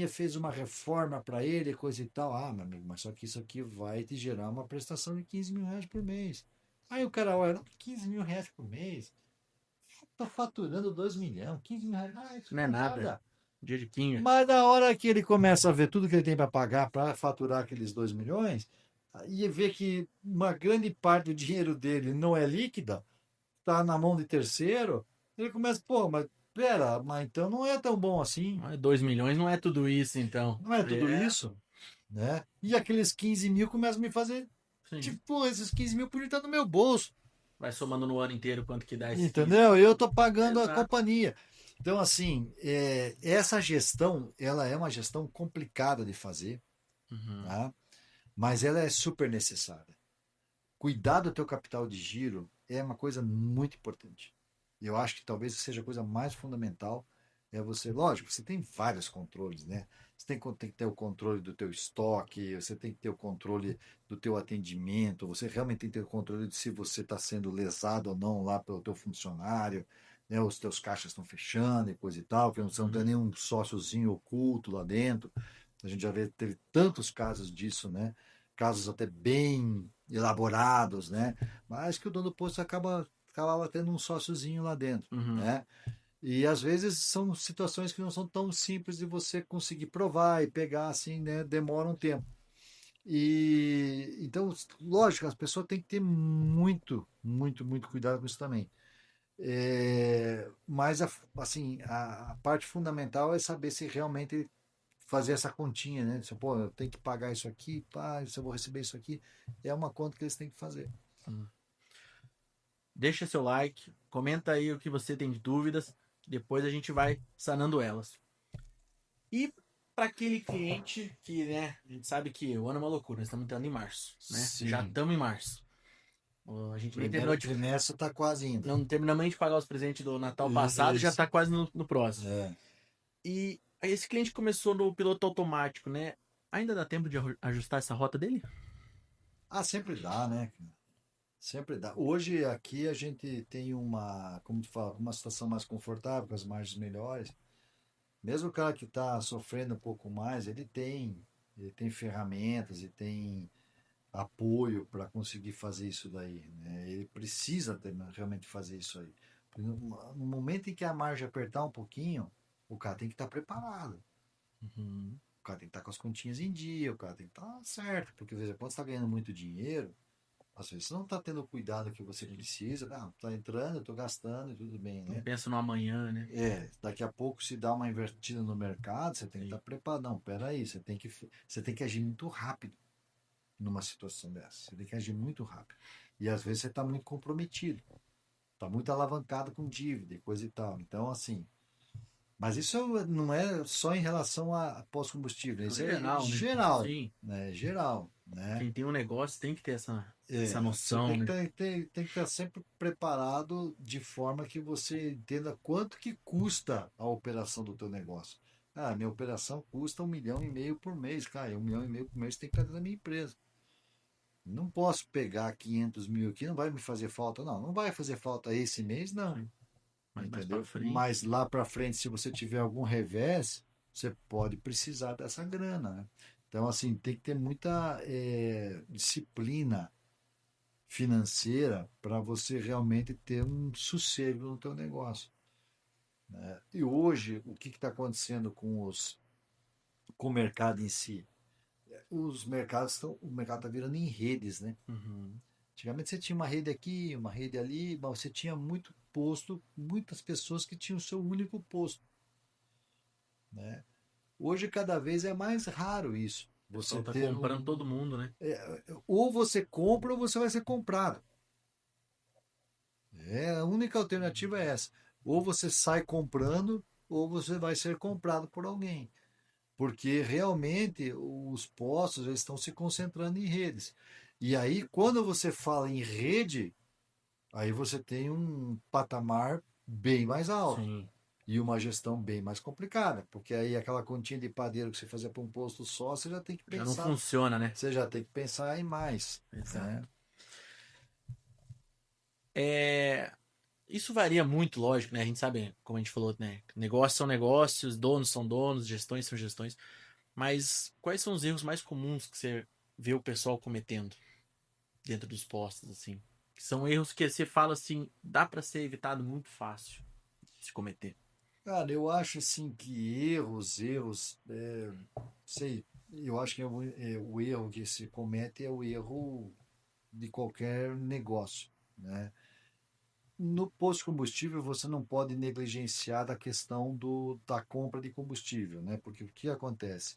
fez uma reforma para ele, coisa e tal. Ah, meu amigo, mas só que isso aqui vai te gerar uma prestação de 15 mil reais por mês. Aí o cara olha, 15 mil reais por mês? Tá faturando 2 milhões, 15 mil reais. Ah, isso Não é não é nada. nada. Dia de pinga. Mas na hora que ele começa a ver tudo que ele tem para pagar para faturar aqueles 2 milhões, e vê que uma grande parte do dinheiro dele não é líquida, está na mão de terceiro, ele começa, pô, mas pera, mas então não é tão bom assim, 2 milhões não é tudo isso, então. não é tudo É, isso, né? E aqueles 15 mil começam a me fazer, sim. tipo, pô, esses 15 mil podiam estar no meu bolso, Vai somando no ano inteiro quanto que dá esses 15. entendeu? Eu estou pagando a Exato. companhia. Então, assim, essa gestão, ela é uma gestão complicada de fazer, Uhum. tá? Mas ela é super necessária. Cuidar do teu capital de giro é uma coisa muito importante. Eu acho que talvez seja a coisa mais fundamental é você, lógico, você tem vários controles, né? Você tem que ter o controle do teu estoque, você tem que ter o controle do teu atendimento, você realmente tem que ter o controle de se você está sendo lesado ou não lá pelo teu funcionário, né? Os teus caixas estão fechando e coisa e tal, que você não tem Uhum. nenhum sóciozinho oculto lá dentro. A gente já teve tantos casos disso, né? Casos até bem elaborados, né? Mas que o dono do posto acabava tendo um sóciozinho lá dentro, Uhum. né? E às vezes são situações que não são tão simples de você conseguir provar e pegar assim, né? Demora um tempo. E então, lógico, as pessoas têm que ter muito, muito, muito cuidado com isso também. Mas assim, a parte fundamental é saber se realmente fazer essa continha, né? Se, pô, eu tenho que pagar isso aqui, pá, se eu vou receber isso aqui, é uma conta que eles têm que fazer. Uhum. Deixa seu like, comenta aí o que você tem de dúvidas, que depois a gente vai sanando elas. E para aquele cliente que, né, a gente sabe que o ano é uma loucura, nós estamos entrando em março, né? Já Sim. estamos em março. A gente nem terminou Primeiro de, trimestre está quase indo. não terminamos nem de pagar os presentes do Natal passado, já Isso. está quase no próximo. É. E aí esse cliente começou no piloto automático, né? Ainda dá tempo de ajustar essa rota dele? Ah, sempre dá, né? Sempre dá. Hoje aqui a gente tem uma, como tu fala, uma situação mais confortável, com as margens melhores. Mesmo o cara que está sofrendo um pouco mais, ele tem ferramentas e tem apoio para conseguir fazer isso daí, né? Ele precisa realmente fazer isso aí. No momento em que a margem apertar um pouquinho, o cara tem que estar preparado. Uhum. O cara tem que estar com as continhas em dia, o cara tem que estar certo, porque às vezes quando você está ganhando muito dinheiro, às vezes você não está tendo o cuidado que você Sim. precisa. Não, está entrando, eu estou gastando e tudo bem, Não né? pensa no amanhã, né? Daqui a pouco se dá uma invertida no mercado, você tem que Sim. estar preparado. Não, peraí, você tem que agir muito rápido numa situação dessa. Você tem que agir muito rápido. E às vezes você está muito comprometido. Tá muito alavancado com dívida e coisa e tal. Então, assim, mas isso não é só em relação a pós-combustível, É o isso é geral, né? geral, Sim. né? Geral, né? Quem tem um negócio tem que ter essa Você noção, né? tem que estar sempre preparado de forma que você entenda quanto que custa a operação do teu negócio. Ah, minha operação custa 1,5 milhão por mês. Cara, 1,5 milhão por mês tem que estar dentro da minha empresa. Não posso pegar 500 mil aqui, não vai me fazer falta. Não, não vai fazer falta esse mês, não. Sim. Mas mais pra Entendeu? frente. Mas lá para frente, se você tiver algum revés, você pode precisar dessa grana, né? Então, assim, tem que ter muita disciplina financeira para você realmente ter um sossego no teu negócio. E hoje, o que está acontecendo com o mercado em si? O mercado está virando em redes, né? Uhum. Antigamente você tinha uma rede aqui, uma rede ali, mas você tinha muito posto, muitas pessoas que tinham o seu único posto, né? Hoje cada vez é mais raro isso. O pessoal Você tá ter comprando um, todo mundo, né? ou você compra ou você vai ser comprado. A única alternativa é essa. Ou você sai comprando ou você vai ser comprado por alguém. Porque realmente os postos eles estão se concentrando em redes. E aí, quando você fala em rede, aí você tem um patamar bem mais alto Sim. e uma gestão bem mais complicada, porque aí aquela continha de padeiro que você fazia para um posto só, você já tem que Já não pensar, funciona, né? você já tem que pensar em mais, né? Exato. É, isso varia muito, lógico, né? A gente sabe, como a gente falou, né? Negócios são negócios, donos são donos, gestões são gestões. Mas quais são os erros mais comuns que você vê o pessoal cometendo dentro dos postos, assim? Que são erros que você fala assim, dá pra ser evitado muito fácil de se cometer. Cara, eu acho assim que erros, sei, eu acho que o erro que se comete é o erro de qualquer negócio, né? No posto de combustível, você não pode negligenciar da questão da compra de combustível, né? Porque o que acontece?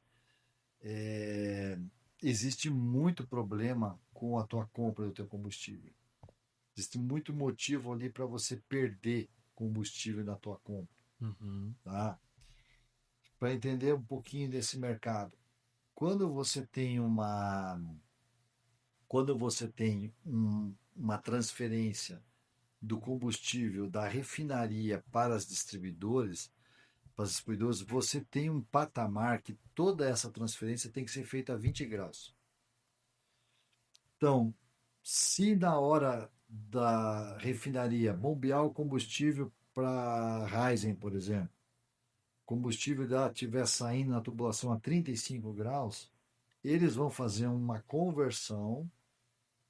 É, existe muito problema com a tua compra do teu combustível. Existe muito motivo ali para você perder combustível na tua compra, Uhum. tá? Para entender um pouquinho desse mercado. Quando você tem uma transferência do combustível da refinaria para as distribuidoras, você tem um patamar que toda essa transferência tem que ser feita a 20 graus. Então, se na hora da refinaria bombear o combustível para Raizen, por exemplo, combustível estiver saindo na tubulação a 35 graus, eles vão fazer uma conversão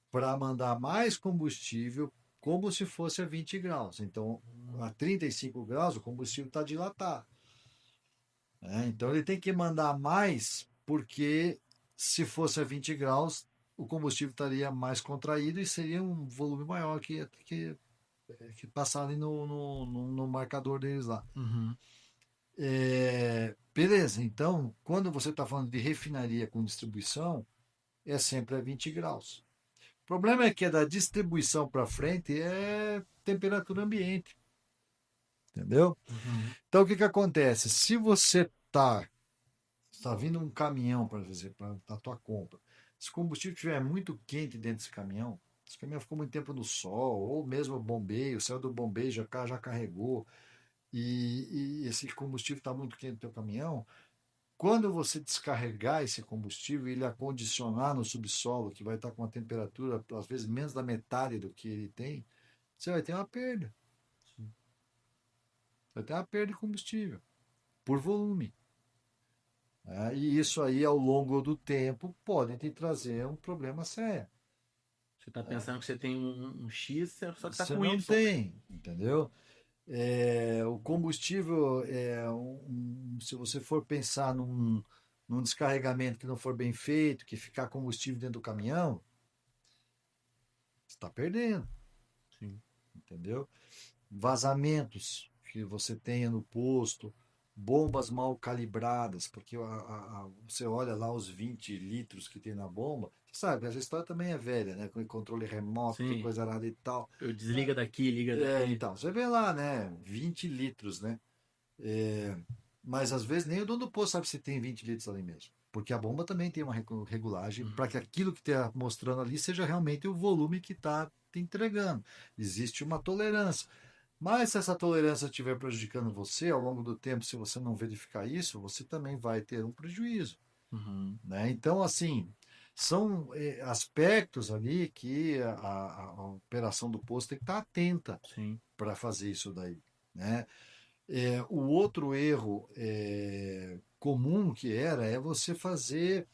para mandar mais combustível como se fosse a 20 graus. Então, a 35 graus o combustível está dilatado, né? Então, ele tem que mandar mais porque se fosse a 20 graus, o combustível estaria mais contraído e seria um volume maior que passar ali no marcador deles lá. Uhum. Beleza, então, quando você está falando de refinaria com distribuição, é sempre a 20 graus. O problema é que da distribuição para frente é temperatura ambiente, entendeu? Uhum. Então, o que que acontece? Se você está vindo um caminhão para fazer para a tua compra, se o combustível estiver muito quente dentro desse caminhão, se o caminhão ficou muito tempo no sol, ou mesmo bombeio, saiu do bombeio, já carregou, e esse combustível está muito quente no teu caminhão, quando você descarregar esse combustível e ele acondicionar no subsolo, que vai estar com uma temperatura às vezes menos da metade do que ele tem, você vai ter uma perda. Vai ter uma perda de combustível por volume, né? E isso aí, ao longo do tempo, pode te trazer um problema sério. Você tá pensando que você tem um X, só que tá Você com não Y. tem, entendeu? O combustível, se você for pensar num descarregamento que não for bem feito, que ficar combustível dentro do caminhão, você está perdendo, Sim. entendeu? Vazamentos que você tenha no posto, bombas mal calibradas, porque você olha lá os 20 litros que tem na bomba, sabe, essa história também é velha, né? Com controle remoto, que Sim. coisa nada e tal. Eu desliga daqui, liga daqui. Então, você vê lá, né? 20 litros, né? É, mas às vezes nem o dono do posto sabe se tem 20 litros ali mesmo. Porque a bomba também tem uma regulagem para que Uhum. aquilo que está mostrando ali seja realmente o volume que está te entregando. Existe uma tolerância. Mas se essa tolerância estiver prejudicando você ao longo do tempo, se você não verificar isso, você também vai ter um prejuízo, Uhum. né? Então, assim, são aspectos ali que a operação do posto tem que estar atenta Sim. para fazer isso daí, né? O outro erro comum que era é você fazer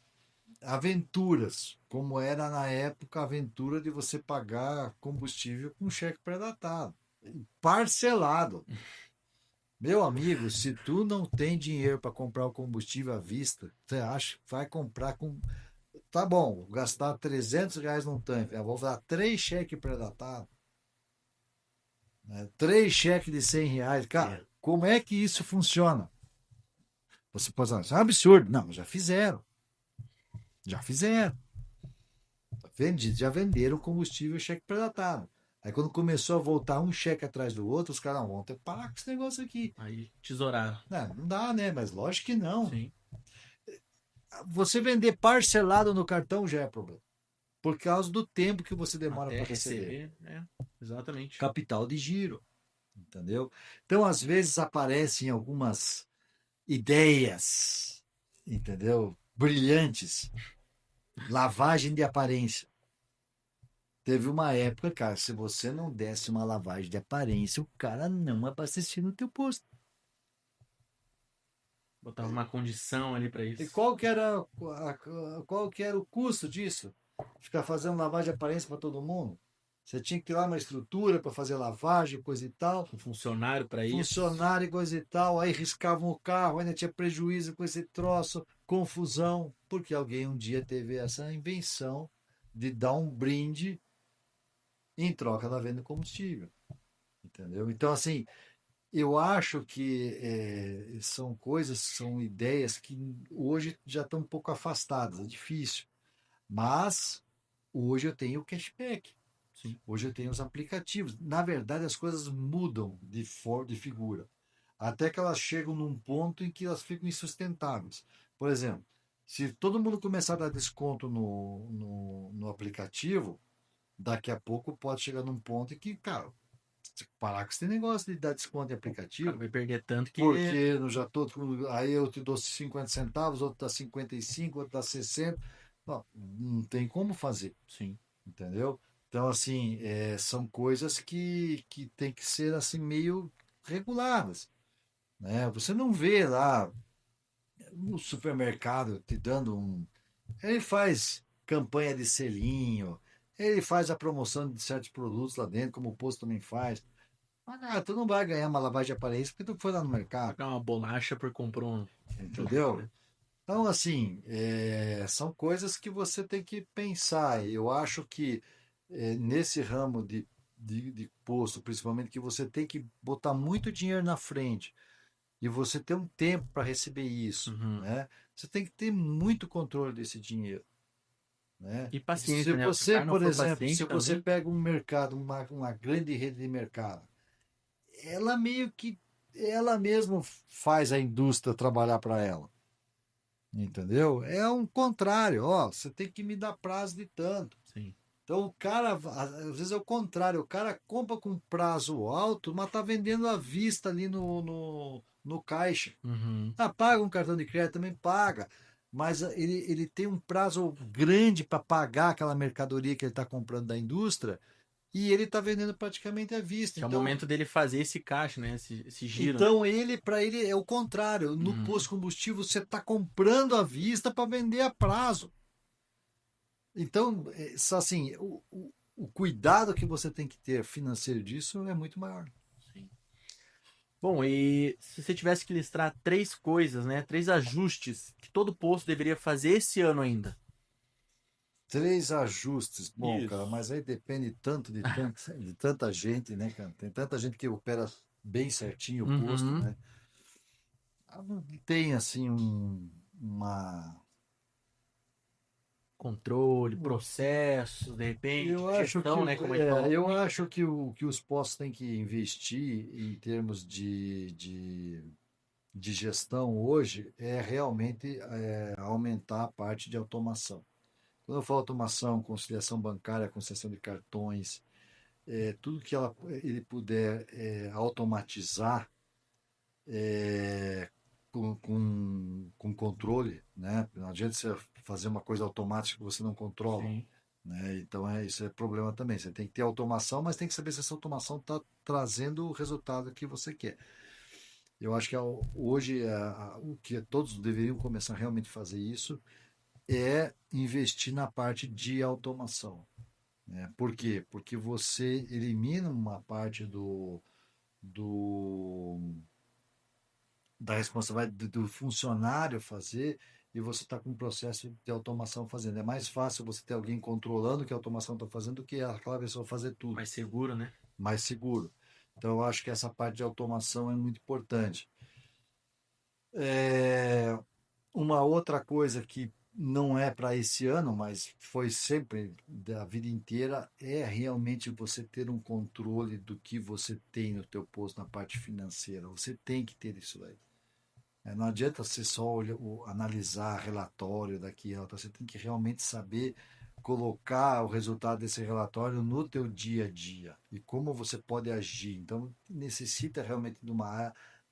aventuras, como era na época a aventura de você pagar combustível com cheque pré-datado, parcelado. Meu amigo, se tu não tem dinheiro para comprar o combustível à vista, você acha que vai comprar com. Tá bom, vou gastar R$ 300 num tanque, eu vou dar 3 cheques pré-datados, né? 3 cheques de R$ 100. É. Cara, como é que isso funciona? Você pode falar, isso é um absurdo. Não, já fizeram. Já fizeram. Já venderam combustível cheque pré-datado. Aí quando começou a voltar um cheque atrás do outro, os caras, não, vão ter que parar com esse negócio aqui. Aí tesouraram. Não, não dá, né? Mas lógico que não. Sim. Você vender parcelado no cartão já é problema. Por causa do tempo que você demora Até para receber. receber, é. Exatamente. Capital de giro, entendeu? Então, às vezes aparecem algumas ideias, entendeu? Brilhantes. Lavagem de aparência. Teve uma época, cara, se você não desse uma lavagem de aparência, o cara não abastecia no teu posto. Botava uma condição ali pra E isso. qual que era o custo disso? Ficar fazendo lavagem de aparência para todo mundo? Você tinha que ter lá uma estrutura para fazer lavagem, coisa e tal, Um funcionário pra isso. funcionário e coisa e tal, aí riscavam o carro, ainda tinha prejuízo com esse troço, confusão, porque alguém um dia teve essa invenção de dar um brinde em troca da venda de combustível, entendeu? Então, assim, eu acho que são coisas, são ideias que hoje já estão um pouco afastadas, é difícil. Mas hoje eu tenho o cashback, Sim. hoje eu tenho os aplicativos. Na verdade, as coisas mudam de figura, até que elas chegam num ponto em que elas ficam insustentáveis. Por exemplo, se todo mundo começar a dar desconto no aplicativo, daqui a pouco pode chegar num ponto em que, cara, parar com esse negócio de dar desconto em O cara aplicativo, vai perder tanto que. porque eu já tô, aí eu te dou 50 centavos, outro dá 55, outro dá 60. Não, não tem como fazer, Sim. entendeu? Então, assim, são coisas que tem que ser assim meio reguladas, né? Você não vê lá no supermercado te dando um. Ele faz campanha de selinho, ele faz a promoção de certos produtos lá dentro, como o posto também faz. Mas, cara, tu não vai ganhar uma lavagem de aparência porque tu foi lá no mercado, Pagar uma bolacha por comprou um. entendeu? Então, assim, são coisas que você tem que pensar. Eu acho que nesse ramo de posto, principalmente, que você tem que botar muito dinheiro na frente e você ter um tempo para receber isso, Uhum. né? Você tem que ter muito controle desse dinheiro, né? E Se paciência, né? Se o você, cara não por for exemplo, se paciente você também, pega um mercado, uma grande rede de mercado, ela meio que ela mesma faz a indústria trabalhar para ela. Entendeu? É um contrário, ó, você tem que me dar prazo de tanto. sim. Então o cara, às vezes é o contrário, o cara compra com prazo alto, mas tá vendendo à vista ali no caixa. Uhum. Ah, paga um cartão de crédito, também paga, mas ele tem um prazo grande para pagar aquela mercadoria que ele está comprando da indústria e ele está vendendo praticamente à vista. Que é o Então, momento dele fazer esse caixa, né? Esse giro, né? então ele, para ele é o contrário. No Uhum. posto de combustível você está comprando à vista para vender a prazo. Então, só assim, o cuidado que você tem que ter financeiro disso é muito maior. Sim. Bom, e se você tivesse que listar três coisas, né? Três ajustes que todo posto deveria fazer esse ano ainda. 3 ajustes. Bom, cara, Isso. mas aí depende tanto de tanta gente, né, cara? Tem tanta gente que opera bem certinho o posto, Uhum. né? Não tem assim uma. Controle, processos, de repente, Eu acho que, gestão, né? Como a gente falou. eu acho que que os postos têm que investir em termos de gestão hoje é realmente aumentar a parte de automação. Quando eu falo automação, conciliação bancária, concessão de cartões, tudo que ele puder automatizar com controle, né? Não adianta você fazer uma coisa automática que você não controla, Sim. né? Então isso é problema também. Você tem que ter automação, mas tem que saber se essa automação está trazendo o resultado que você quer. Eu acho que hoje o que todos deveriam começar a realmente fazer isso é investir na parte de automação, né? Por quê? Porque você elimina uma parte do da responsabilidade do funcionário fazer e você está com um processo de automação fazendo. É mais fácil você ter alguém controlando o que a automação está fazendo do que aquela pessoa fazer tudo, Mais seguro, né? mais seguro. Então, eu acho que essa parte de automação é muito importante. É, uma outra coisa que não é para esse ano, mas foi sempre da vida inteira, é realmente você ter um controle do que você tem no teu posto na parte financeira. Você tem que ter isso aí. Não adianta você só analisar relatório daqui e outra, você tem que realmente saber colocar o resultado desse relatório no teu dia a dia e como você pode agir. Então, necessita realmente de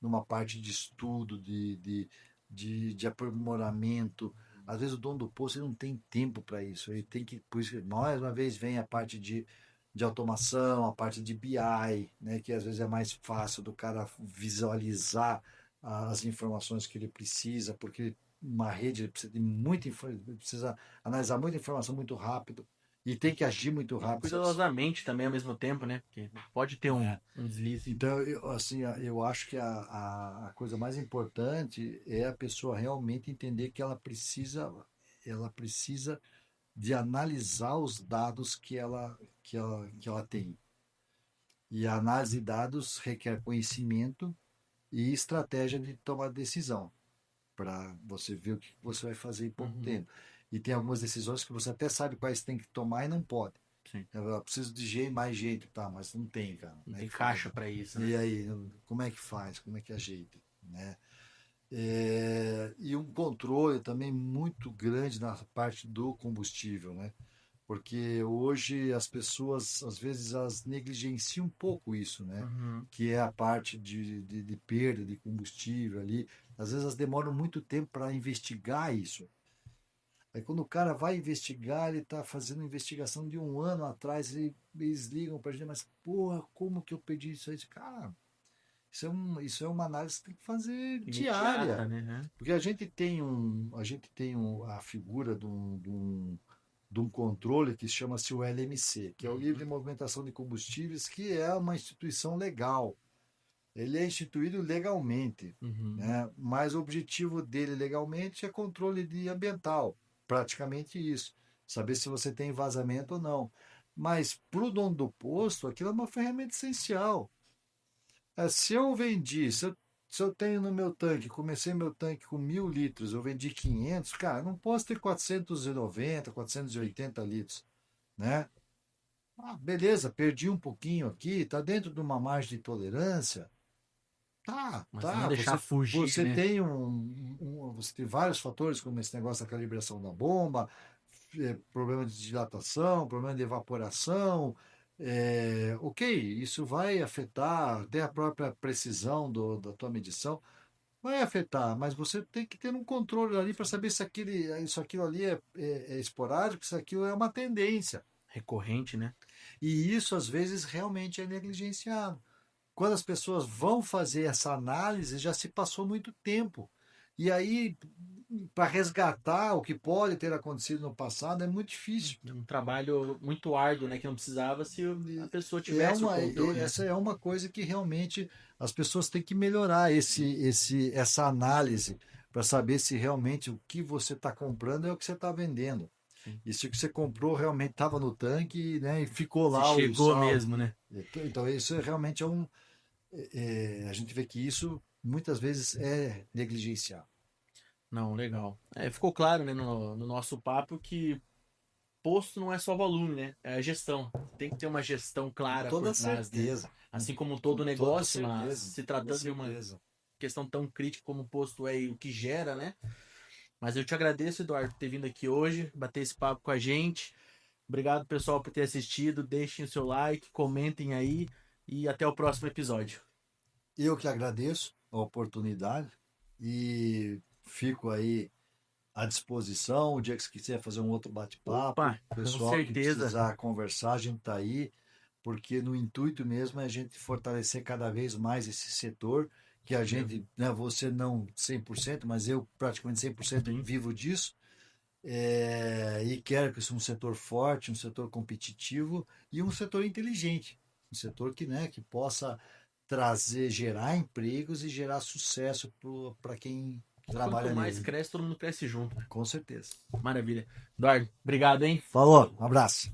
numa parte de estudo, de aprimoramento. Às vezes o dono do posto ele não tem tempo para isso. Ele tem que, por isso, mais uma vez vem a parte de automação, a parte de BI, né, que às vezes é mais fácil do cara visualizar as informações que ele precisa, porque uma rede ele precisa de precisa analisar muita informação muito rápido e tem que agir muito E rápido. cuidadosamente também ao mesmo tempo, né? Porque pode ter É. um deslize. Então, assim, eu acho que a coisa mais importante é a pessoa realmente entender que ela precisa de analisar os dados que ela tem. E a análise de dados requer conhecimento e estratégia de tomar decisão, para você ver o que você vai fazer em pouco Uhum, tempo. E tem algumas decisões que você até sabe quais tem que tomar e não pode. sim. Eu preciso de mais jeito, tá? Mas não tem, cara. Não Como é tem que faz? caixa para isso, né? E aí, como é que faz? Como é que ajeita? Né? E um controle também muito grande na parte do combustível, né? Porque hoje as pessoas, às vezes, elas negligenciam um pouco isso, né? Uhum. Que é a parte de perda de combustível ali. Às vezes elas demoram muito tempo para investigar isso. Aí quando o cara vai investigar, ele está fazendo investigação de um ano atrás, e eles ligam para a gente, mas porra, como que eu perdi isso aí? Cara, isso é uma análise que tem que fazer Imediata, diária. né? Porque a gente tem a figura de um controle que chama-se o LMC, que é o Livro de Uhum. Movimentação de Combustíveis, que é uma instituição legal. Ele é instituído legalmente, Uhum. né? Mas o objetivo dele legalmente é controle de ambiental, praticamente isso. Saber se você tem vazamento ou não. Mas para o dono do posto, aquilo é uma ferramenta essencial. Se eu vendi, se eu tenho no meu tanque, comecei meu tanque com 1.000 litros, eu vendi 500, cara, eu não posso ter 490, 480 litros, né? Ah, beleza, perdi um pouquinho aqui, tá dentro de uma margem de tolerância. Tá, Mas não tá. deixar fugir, Você né? tem você tem vários fatores, como esse negócio da calibração da bomba, problema de dilatação, problema de evaporação. Ok, isso vai afetar até a própria precisão da tua medição. Vai afetar, mas você tem que ter um controle ali para saber se isso aquilo ali é esporádico, se aquilo é uma tendência. Recorrente, né? E isso às vezes realmente é negligenciado. Quando as pessoas vão fazer essa análise, já se passou muito tempo. E aí, para resgatar o que pode ter acontecido no passado, é muito difícil. Um trabalho muito árduo, né? Que não precisava se a pessoa É tivesse o controle, né? essa é uma coisa que realmente as pessoas têm que melhorar essa análise para saber se realmente o que você está comprando é o que você está vendendo. Sim. E se o que você comprou realmente estava no tanque, né, e ficou Se lá o chegou saldo. mesmo, né? Então, isso realmente a gente vê que isso muitas vezes negligenciado. Não, legal. Ficou claro, né, no nosso papo que posto não é só volume, né? É a gestão. Tem que ter uma gestão clara por Toda trás, né? certeza. Assim como Com todo toda negócio, mas certeza. se Toda tratando de uma certeza. questão tão crítica como o posto é e o que gera, né? Mas eu te agradeço, Eduardo, por ter vindo aqui hoje, bater esse papo com a gente. Obrigado, pessoal, por ter assistido. Deixem o seu like, comentem aí e até o próximo episódio. Eu que agradeço a oportunidade e fico aí à disposição. O dia que você quiser fazer um outro bate-papo, Opa, o com pessoal que certeza. precisar conversar, a gente está aí, porque no intuito mesmo é a gente fortalecer cada vez mais esse setor, que a gente, né, você não 100%, mas eu praticamente 100% Sim. vivo disso, e quero que isso seja um setor forte, um setor competitivo e um setor inteligente, um setor que, né, que possa trazer, gerar empregos e gerar sucesso para quem Quanto trabalha mais nele. cresce, todo mundo cresce junto. Com certeza. Maravilha. Eduardo, obrigado, hein? Falou, um abraço.